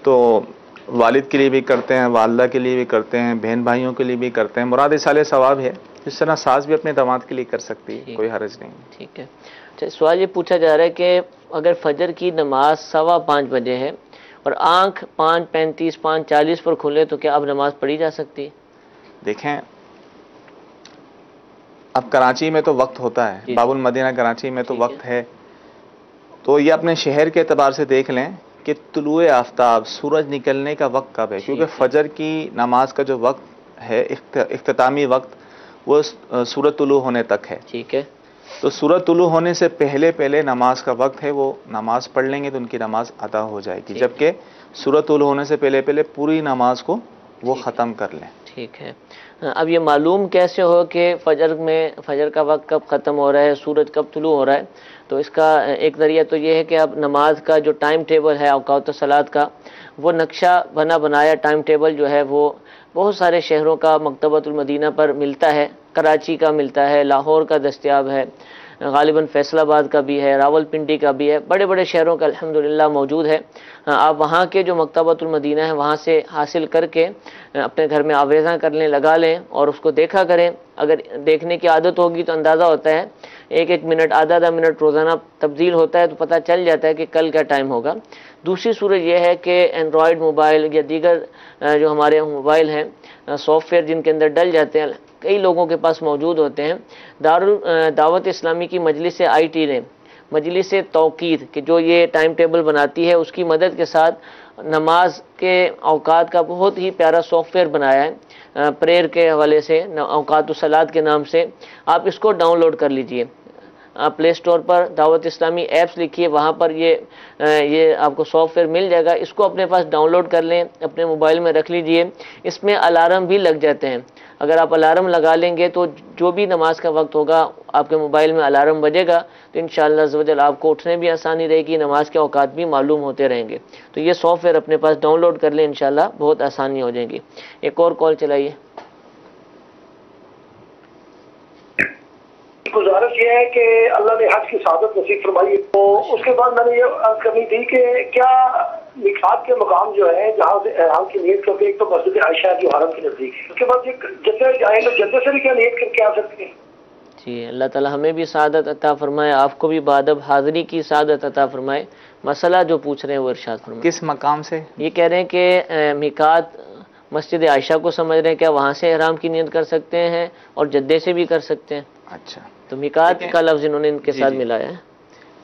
تو والد کے لیے بھی کرتے ہیں, والدہ کے لیے بھی کرتے ہیں, بہن بھائیوں کے لیے بھی کرتے ہیں, مراد سال ثواب ہے. اس طرح ساس بھی اپنے داماد کے لیے کر سکتی ہے, کوئی حرج نہیں. ٹھیک ہے. اچھا, سوال یہ پوچھا جا رہا ہے کہ اگر فجر کی نماز 5:15 بجے ہے اور آنکھ 5:35 5:40 پر کھلے تو کیا اب نماز پڑھی جا سکتی ہے؟ دیکھیں اب کراچی میں تو وقت ہوتا ہے، باب المدینہ کراچی میں تو وقت ہے، تو یہ اپنے شہر کے اعتبار سے دیکھ لیں کہ طلوع آفتاب سورج نکلنے کا وقت کب ہے، کیونکہ فجر کی نماز کا جو وقت ہے اختتامی وقت وہ سورج طلوع ہونے تک ہے. ٹھیک ہے، تو سورج طلوع ہونے سے پہلے نماز کا وقت ہے، وہ نماز پڑھ لیں گے تو ان کی نماز ادا ہو جائے گی، جبکہ سورج طلوع ہونے سے پہلے پوری نماز کو وہ ختم کر لیں. ٹھیک ہے. اب یہ معلوم کیسے ہو کہ فجر کا وقت کب ختم ہو رہا ہے، سورج کب طلوع ہو رہا ہے؟ تو اس کا ایک ذریعہ تو یہ ہے کہ اب نماز کا جو ٹائم ٹیبل ہے اوقات الصلاۃ کا، وہ نقشہ بنایا ٹائم ٹیبل جو ہے وہ بہت سارے شہروں کا مکتبۃ المدینہ پر ملتا ہے، کراچی کا ملتا ہے، لاہور کا دستیاب ہے، غالباً فیصل آباد کا بھی ہے، راول پنڈی کا بھی ہے، بڑے بڑے شہروں کا الحمدللہ موجود ہے. آپ وہاں کے جو مکتبۃ المدینہ ہے وہاں سے حاصل کر کے اپنے گھر میں آویزاں کرنے لگا لیں اور اس کو دیکھا کریں. اگر دیکھنے کی عادت ہوگی تو اندازہ ہوتا ہے، ایک منٹ آدھا منٹ روزانہ تبدیل ہوتا ہے تو پتہ چل جاتا ہے کہ کل کیا ٹائم ہوگا. دوسری صورت یہ ہے کہ اینڈرائڈ موبائل یا دیگر جو ہمارے موبائل ہیں سافٹ ویئر جن کے اندر ڈل جاتے ہیں، کئی لوگوں کے پاس موجود ہوتے ہیں. دعوت اسلامی کی مجلس IT نے مجلس توقیر کہ جو یہ ٹائم ٹیبل بناتی ہے اس کی مدد کے ساتھ نماز کے اوقات کا بہت ہی پیارا سافٹ ویئر بنایا ہے پریئر کے حوالے سے، اوقات الصلاۃ کے نام سے. آپ اس کو ڈاؤن لوڈ کر لیجئے، آپ پلے سٹور پر دعوت اسلامی ایپس لکھیے، وہاں پر یہ آپ کو سافٹ ویئر مل جائے گا. اس کو اپنے پاس ڈاؤن لوڈ کر لیں، اپنے موبائل میں رکھ لیجئے. اس میں الارم بھی لگ جاتے ہیں، اگر آپ الارم لگا لیں گے تو جو بھی نماز کا وقت ہوگا آپ کے موبائل میں الارم بجے گا تو انشاءاللہ عز و جل آپ کو اٹھنے بھی آسانی رہے گی، نماز کے اوقات بھی معلوم ہوتے رہیں گے. تو یہ سافٹ ویئر اپنے پاس ڈاؤن لوڈ کر لیں، انشاءاللہ بہت آسانی ہو جائیں گی. ایک اور کال چلائیے. گزارش یہ ہے کہ اللہ نے حج کی سعادت نصیب فرمائی، تو اس کے بعد میں نے یہ عرض کرنی تھی کہ کیا میقات کے مقام جو ہے جہاں سے احرام کی نیت کر کے، ایک تو مسجد عائشہ جو حرم کے نزدیک ہے، اس کے بعد جدہ جائیں تو جدہ سے بھی کیا نیت کر کے آ سکتے ہیں؟ جی اللہ تعالی ہمیں بھی سعادت عطا فرمائے، آپ کو بھی بادب حاضری کی سعادت عطا فرمائے. مسئلہ جو پوچھ رہے ہیں وہ ارشاد فرمائے. کس مقام سے؟ یہ کہہ رہے ہیں کہ میقات مسجد عائشہ کو سمجھ رہے ہیں، کیا وہاں سے احرام کی نیت کر سکتے ہیں اور جدے سے بھی کر سکتے ہیں؟ اچھا، تو میقات کا لفظ انہوں نے ان کے ساتھ ملایا ہے.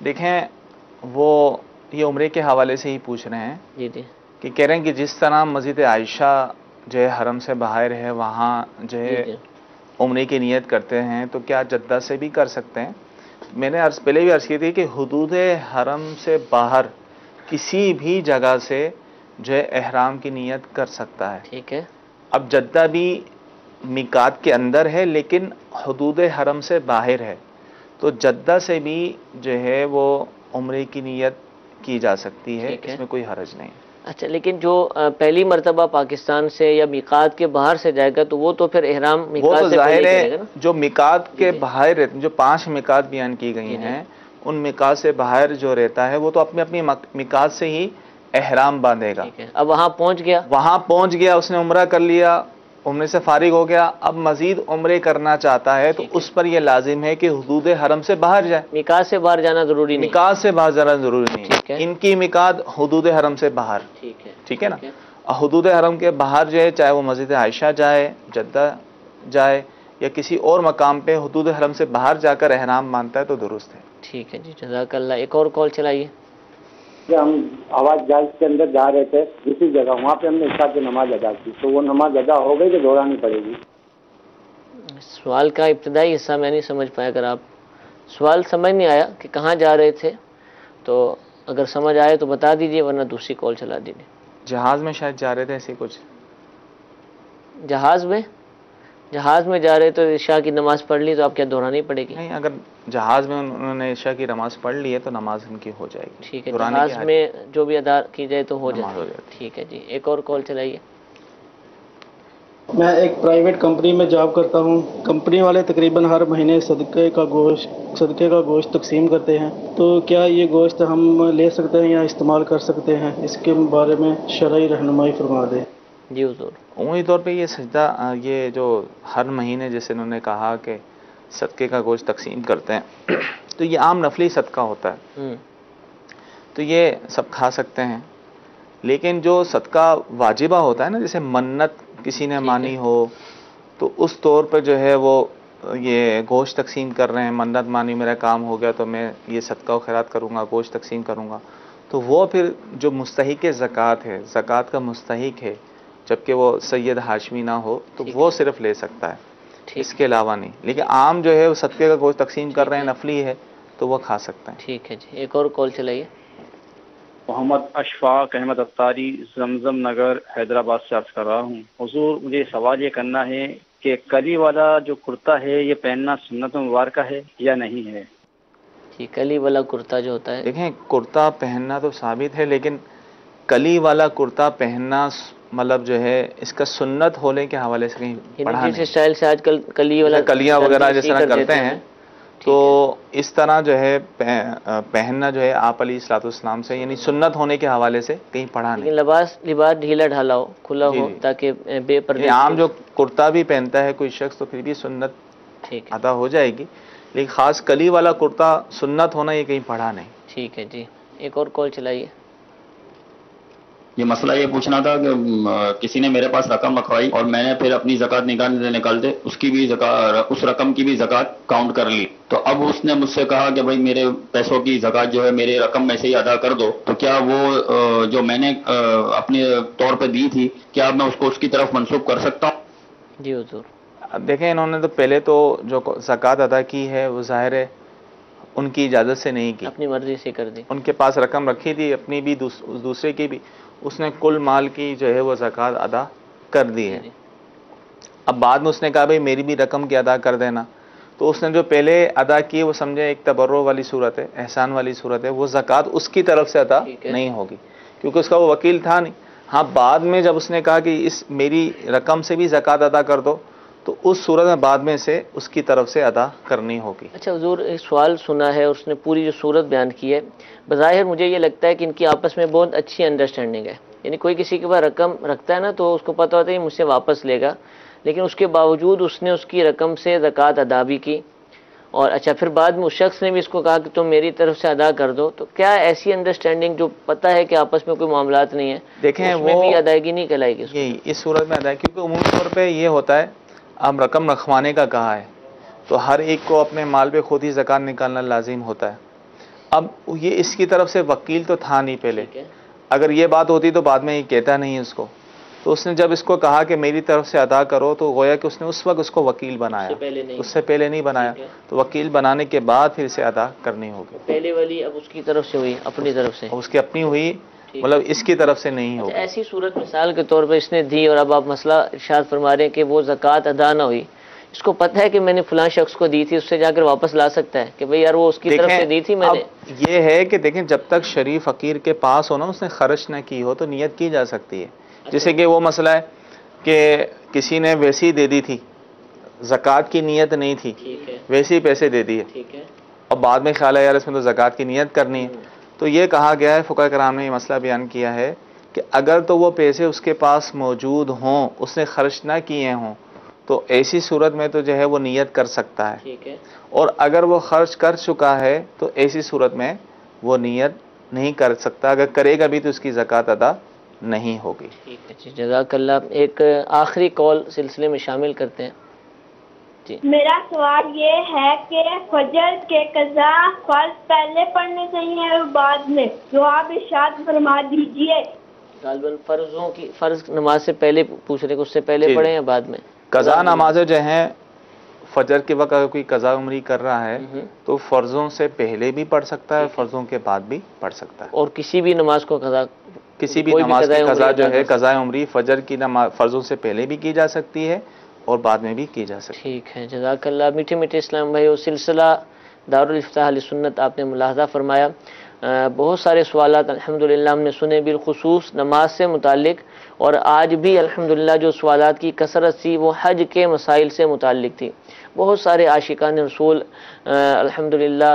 دیکھیں وہ یہ عمرے کے حوالے سے ہی پوچھ رہے ہیں جی کہ کہہ رہے ہیں کہ جس طرح مسجد عائشہ جو ہے حرم سے باہر ہے، وہاں جو ہے عمرے کی نیت کرتے ہیں تو کیا جدہ سے بھی کر سکتے ہیں؟ میں نے پہلے بھی عرض کی تھی کہ حدود حرم سے باہر کسی بھی جگہ سے جو ہے احرام کی نیت کر سکتا ہے. ٹھیک ہے. اب جدہ بھی میقات کے اندر ہے لیکن حدود حرم سے باہر ہے، تو جدہ سے بھی جو ہے وہ عمرے کی نیت کی جا سکتی ہے، اس میں کوئی حرج نہیں. اچھا، لیکن جو پہلی مرتبہ پاکستان سے یا میقات کے باہر سے جائے گا تو وہ تو پھر احرام میقات سے پہلے کرے گا نا؟ جو میقات کے باہر جو 5 میقات بیان کی گئی ہیں ان میقات سے باہر جو رہتا ہے وہ تو اپنی میقات سے ہی احرام باندھے گا. اب وہاں پہنچ گیا، اس نے عمرہ کر لیا، عمرے سے فارغ ہو گیا، اب مزید عمرے کرنا چاہتا ہے تو اس پر یہ لازم ہے کہ حدود حرم سے باہر جائے. میقات سے باہر جانا ضروری نہیں، میقات سے باہر جانا ضروری نہیں. ان کی میقات حدود حرم سے باہر. ٹھیک ہے نا. حدود حرم کے باہر جو ہے چاہے وہ مسجد عائشہ جائے، جدہ جائے یا کسی اور مقام پہ حدود حرم سے باہر جا کر احرام مانتا ہے تو درست ہے. ٹھیک ہے جی، جزاک اللہ. ایک اور کال چلائیے. ہم آواز جہاز کے اندر جا رہے تھے دوسری جگہ، وہاں پہ ہم نے عشاء کی نماز ادا کی، تو وہ نماز ادا ہو گئی کہ دہرانی پڑے گی؟ سوال کا ابتدائی حصہ میں نہیں سمجھ پایا. اگر آپ سوال سمجھ نہیں آیا کہ کہاں جا رہے تھے تو اگر سمجھ آئے تو بتا دیجئے ورنہ دوسری کال چلا دیجئے. جہاز میں شاید جا رہے تھے ایسے کچھ. جہاز میں جا رہے تو عشاء کی نماز پڑھ لی تو آپ کیا دہرانی پڑے گی؟ نہیں، اگر جہاز میں انہوں نے عشاء کی نماز پڑھ لی ہے تو نماز ان کی ہو جائے گی. ٹھیک ہے، جہاز میں جو بھی ادا کی جائے تو ہو جائے. ٹھیک ہے جی، ایک اور کال چلائیے. میں ایک پرائیویٹ کمپنی میں جاب کرتا ہوں. کمپنی والے تقریباً ہر مہینے صدقے کا گوشت تقسیم کرتے ہیں، تو کیا یہ گوشت ہم لے سکتے ہیں یا استعمال کر سکتے ہیں؟ اس کے بارے میں شرعی رہنمائی فرما دیں. جی حضور. عمومی طور پہ یہ سجدہ، یہ جو ہر مہینے جیسے انہوں نے کہا کہ صدقے کا گوشت تقسیم کرتے ہیں تو یہ عام نفلی صدقہ ہوتا ہے، تو یہ سب کھا سکتے ہیں. لیکن جو صدقہ واجبہ ہوتا ہے نا، جیسے منت کسی نے مانی ہو تو اس طور پہ جو ہے وہ یہ گوشت تقسیم کر رہے ہیں، منت مانی میرا کام ہو گیا تو میں یہ صدقہ و خیرات کروں گا، گوشت تقسیم کروں گا، تو وہ پھر جو مستحق زکوٰۃ ہے، زکوٰۃ کا مستحق ہے، جبکہ وہ سید ہاشمی نہ ہو تو وہ صرف لے سکتا ہے، اس کے علاوہ نہیں. لیکن عام جو ہے وہ صدقے کا گوشت تقسیم کر رہے ہیں، نفلی ہے تو وہ کھا سکتے ہیں. ٹھیک ہے جی، ایک اور کال چلائیے. محمد اشفاق احمد افطاری زمزم نگر حیدرآباد سے عرض کر رہا ہوں. حضور مجھے سوال یہ کرنا ہے کہ کلی والا جو کرتا ہے یہ پہننا سنت مبارکہ ہے یا نہیں ہے؟ جی، کلی والا کرتا جو ہوتا ہے، دیکھیں کرتا پہننا تو ثابت ہے، لیکن کلی والا کرتا پہننا مطلب جو ہے اس کا سنت ہونے کے حوالے سے کہیں پڑھا جس نہیں. اسٹائل سے آج کل کلی والا کلیاں وغیرہ جس طرح کر کرتے دیتے ہیں تو اس طرح جو ہے پہننا جو ہے آپ علیہ الصلوۃ والسلام سے یعنی سنت ہونے کے حوالے سے کہیں پڑھا نہیں. لیکن لباس ڈھیلا ڈھالا ہو، کھلا ہو، تاکہ بے پردے. عام جو کرتا بھی پہنتا ہے کوئی شخص تو پھر بھی سنت ادا ہو جائے گی، لیکن خاص کلی والا کرتا سنت ہونا یہ کہیں پڑھا نہیں. ٹھیک ہے جی، ایک اور کال چلائیے. یہ مسئلہ یہ پوچھنا تھا کہ کسی نے میرے پاس رقم رکھوائی اور میں نے پھر اپنی زکوٰۃ نکالتے اس کی بھی اس رقم کی بھی زکوٰۃ کاؤنٹ کر لی. تو اب اس نے مجھ سے کہا کہ بھائی میرے پیسوں کی زکوٰۃ جو ہے میرے رقم میں سے ہی ادا کر دو. تو کیا وہ جو میں نے اپنے طور پہ دی تھی کیا میں اس کو اس کی طرف منسوخ کر سکتا ہوں؟ جی حضور. دیکھیں انہوں نے تو پہلے تو جو زکوٰۃ ادا کی ہے وہ ظاہر ہے ان کی اجازت سے نہیں کی، اپنی مرضی سے کر دی. ان کے پاس رقم رکھی تھی اپنی بھی دوسرے کی بھی، اس نے کل مال کی جو ہے وہ زکوٰۃ ادا کر دی ہے. اب بعد میں اس نے کہا بھائی میری بھی رقم کی ادا کر دینا، تو اس نے جو پہلے ادا کی وہ سمجھے ایک تبرع والی صورت ہے، احسان والی صورت ہے، وہ زکوٰۃ اس کی طرف سے ادا نہیں ہوگی کیونکہ اس کا وہ وکیل تھا نہیں. ہاں بعد میں جب اس نے کہا کہ اس میری رقم سے بھی زکوٰۃ ادا کر دو تو اس صورت میں بعد میں سے اس کی طرف سے ادا کرنی ہوگی. اچھا حضور، ایک سوال سنا ہے اور اس نے پوری جو صورت بیان کی ہے، بظاہر مجھے یہ لگتا ہے کہ ان کی آپس میں بہت اچھی انڈرسٹینڈنگ ہے. یعنی کوئی کسی کے پاس رقم رکھتا ہے نا تو اس کو پتہ ہوتا ہے کہ مجھ سے واپس لے گا، لیکن اس کے باوجود اس نے اس کی رقم سے زکوٰۃ ادا بھی کی، اور اچھا پھر بعد میں اس شخص نے بھی اس کو کہا کہ تم میری طرف سے ادا کر دو. تو کیا ایسی انڈرسٹینڈنگ جو پتہ ہے کہ آپس میں کوئی معاملات نہیں ہے، دیکھیں اس میں وہ بھی ادائیگی نہیں کہلائے گی؟ اس صورت میں ادائیگی کیونکہ عمومی طور پہ یہ ہوتا ہے اب رقم رکھوانے کا کہا ہے تو ہر ایک کو اپنے مال پہ خود ہی زکوٰۃ نکالنا لازم ہوتا ہے. اب یہ اس کی طرف سے وکیل تو تھا نہیں پہلے، اگر یہ بات ہوتی تو بعد میں یہ کہتا نہیں اس کو. تو اس نے جب اس کو کہا کہ میری طرف سے ادا کرو تو گویا کہ اس نے اس وقت اس کو وکیل بنایا، اس سے پہلے نہیں بنایا. تو وکیل بنانے کے بعد پھر اسے ادا کرنی ہوگی. پہلے والی اب اس کی طرف سے ہوئی، اپنی طرف سے اس کی اپنی ہوئی، مطلب اس کی طرف سے نہیں ہوگی. ایسی صورت مثال کے طور پر اس نے دی اور اب آپ مسئلہ ارشاد فرما رہے ہیں کہ وہ زکوٰۃ ادا نہ ہوئی، اس کو پتہ ہے کہ میں نے فلاں شخص کو دی تھی، اس سے جا کر واپس لا سکتا ہے کہ بھئی یار وہ اس کی طرف سے دی تھی میں نے. یہ ہے کہ دیکھیں جب تک شریف فقیر کے پاس ہو نا اس نے خرچ نہ کی ہو تو نیت کی جا سکتی ہے. جیسے کہ وہ مسئلہ ہے کہ کسی نے ویسی دے دی تھی، زکوٰۃ کی نیت نہیں تھی، ویسے ہی پیسے دے دیے اور بعد میں خیال ہے یار اس میں تو زکوٰۃ کی نیت کرنی ہے. تو یہ کہا گیا ہے، فقہاء کرام نے یہ مسئلہ بیان کیا ہے کہ اگر تو وہ پیسے اس کے پاس موجود ہوں، اس نے خرچ نہ کیے ہوں، تو ایسی صورت میں تو جو ہے وہ نیت کر سکتا ہے. اور اگر وہ خرچ کر چکا ہے تو ایسی صورت میں وہ نیت نہیں کر سکتا، اگر کرے گا بھی تو اس کی زکوٰۃ ادا نہیں ہوگی. ٹھیک ہے جی، جزاک اللہ. ایک آخری کال سلسلے میں شامل کرتے ہیں. جی میرا سوال یہ ہے کہ فجر کے قضا فرض پہلے پڑھنے چاہیے اور بعد میں؟ جواب ارشاد فرما دیجیے. غالباً فرض نماز سے پہلے پوچھ رہے کہ اس سے پہلے پڑھیں یا بعد میں؟ قضا نمازیں جو ہیں فجر کے وقت اگر کوئی قضا عمری کر رہا ہے تو فرضوں سے پہلے بھی پڑھ سکتا ہے، فرضوں کے بعد بھی پڑھ سکتا ہے. اور کسی بھی نماز کو قضا، کسی بھی نماز کی قضا جو ہے قضا عمری فجر کی نماز فرضوں سے پہلے بھی کی جا سکتی ہے اور بعد میں بھی کی جا سکتی ہے. ٹھیک ہے، جزاک اللہ. میٹھے میٹھے اسلام بھائی، وہ سلسلہ دارالافتاء اہل سنت آپ نے ملاحظہ فرمایا. بہت سارے سوالات الحمدللہ ہم نے سنے بالخصوص نماز سے متعلق، اور آج بھی الحمدللہ جو سوالات کی کثرت تھی وہ حج کے مسائل سے متعلق تھی. بہت سارے عاشقان رسول الحمدللہ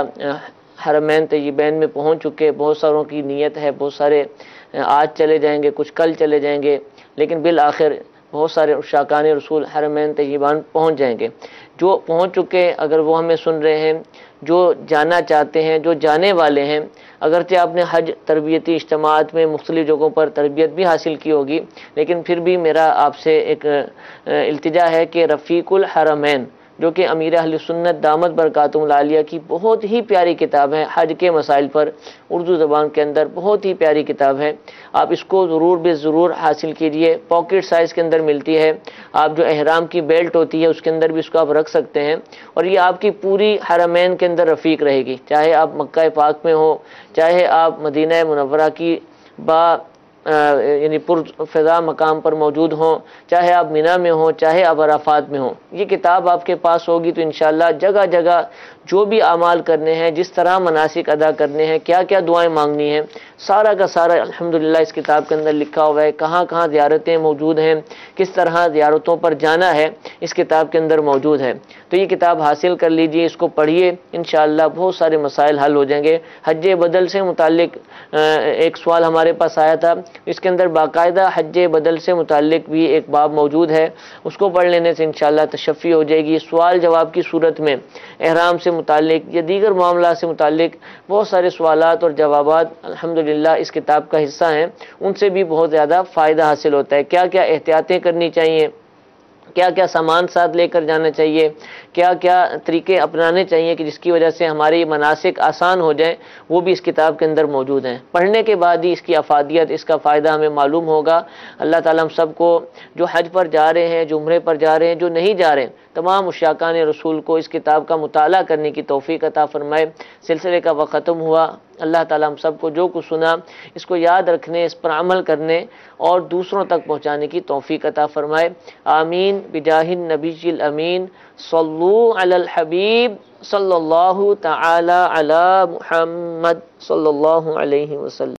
حرمین طیبین میں پہنچ چکے، بہت ساروں کی نیت ہے، بہت سارے آج چلے جائیں گے، کچھ کل چلے جائیں گے، لیکن بالآخر بہت سارے عشاقان رسول حرمین طیبان پہنچ جائیں گے. جو پہنچ چکے اگر وہ ہمیں سن رہے ہیں، جو جانا چاہتے ہیں، جو جانے والے ہیں، اگرچہ آپ نے حج تربیتی اجتماعات میں مختلف جگہوں پر تربیت بھی حاصل کی ہوگی، لیکن پھر بھی میرا آپ سے ایک التجا ہے کہ رفیق الحرمین جو کہ امیر اہل سنت دامت برکاتہم العالیہ کی بہت ہی پیاری کتاب ہے حج کے مسائل پر، اردو زبان کے اندر بہت ہی پیاری کتاب ہے. آپ اس کو ضرور بے ضرور حاصل کیجئے. پاکٹ سائز کے اندر ملتی ہے. آپ جو احرام کی بیلٹ ہوتی ہے اس کے اندر بھی اس کو آپ رکھ سکتے ہیں، اور یہ آپ کی پوری حرمین کے اندر رفیق رہے گی. چاہے آپ مکہ پاک میں ہو، چاہے آپ مدینہ منورہ کی یعنی پر فضا مقام پر موجود ہوں، چاہے آپ مینا میں ہوں، چاہے آپ عرفات میں ہوں، یہ کتاب آپ کے پاس ہوگی تو انشاءاللہ جگہ جگہ جو بھی اعمال کرنے ہیں، جس طرح مناسک ادا کرنے ہیں، کیا کیا دعائیں مانگنی ہیں، سارا کا سارا الحمدللہ اس کتاب کے اندر لکھا ہوا ہے. کہاں کہاں زیارتیں موجود ہیں، کس طرح زیارتوں پر جانا ہے، اس کتاب کے اندر موجود ہے. تو یہ کتاب حاصل کر لیجئے، اس کو پڑھیے، انشاءاللہ بہت سارے مسائل حل ہو جائیں گے. حج بدل سے متعلق ایک سوال ہمارے پاس آیا تھا، اس کے اندر باقاعدہ حج بدل سے متعلق بھی ایک باب موجود ہے، اس کو پڑھ لینے سے انشاءاللہ تشفی ہو جائے گی. سوال جواب کی صورت میں احرام سے متعلق یا دیگر معاملات سے متعلق بہت سارے سوالات اور جوابات الحمدللہ اس کتاب کا حصہ ہیں، ان سے بھی بہت زیادہ فائدہ حاصل ہوتا ہے. کیا کیا احتیاطیں کرنی چاہیے، کیا کیا سامان ساتھ لے کر جانا چاہیے، کیا کیا طریقے اپنانے چاہیے کہ جس کی وجہ سے ہماری مناسک آسان ہو جائیں، وہ بھی اس کتاب کے اندر موجود ہیں. پڑھنے کے بعد ہی اس کی افادیت، اس کا فائدہ ہمیں معلوم ہوگا. اللہ تعالیٰ ہم سب کو جو حج پر جا رہے ہیں، جو عمرے پر جا رہے ہیں، جو نہیں جا رہے ہیں، تمام عشاقان رسول کو اس کتاب کا مطالعہ کرنے کی توفیق عطا فرمائے. سلسلے کا وقت ختم ہوا. اللہ تعالیٰ ہم سب کو جو کچھ سنا اس کو یاد رکھنے، اس پر عمل کرنے اور دوسروں تک پہنچانے کی توفیق عطا فرمائے. آمین بجاہ النبی الامین. صلو علی الحبیب صلی اللہ تعالی علی محمد صلی اللہ علیہ وسلم.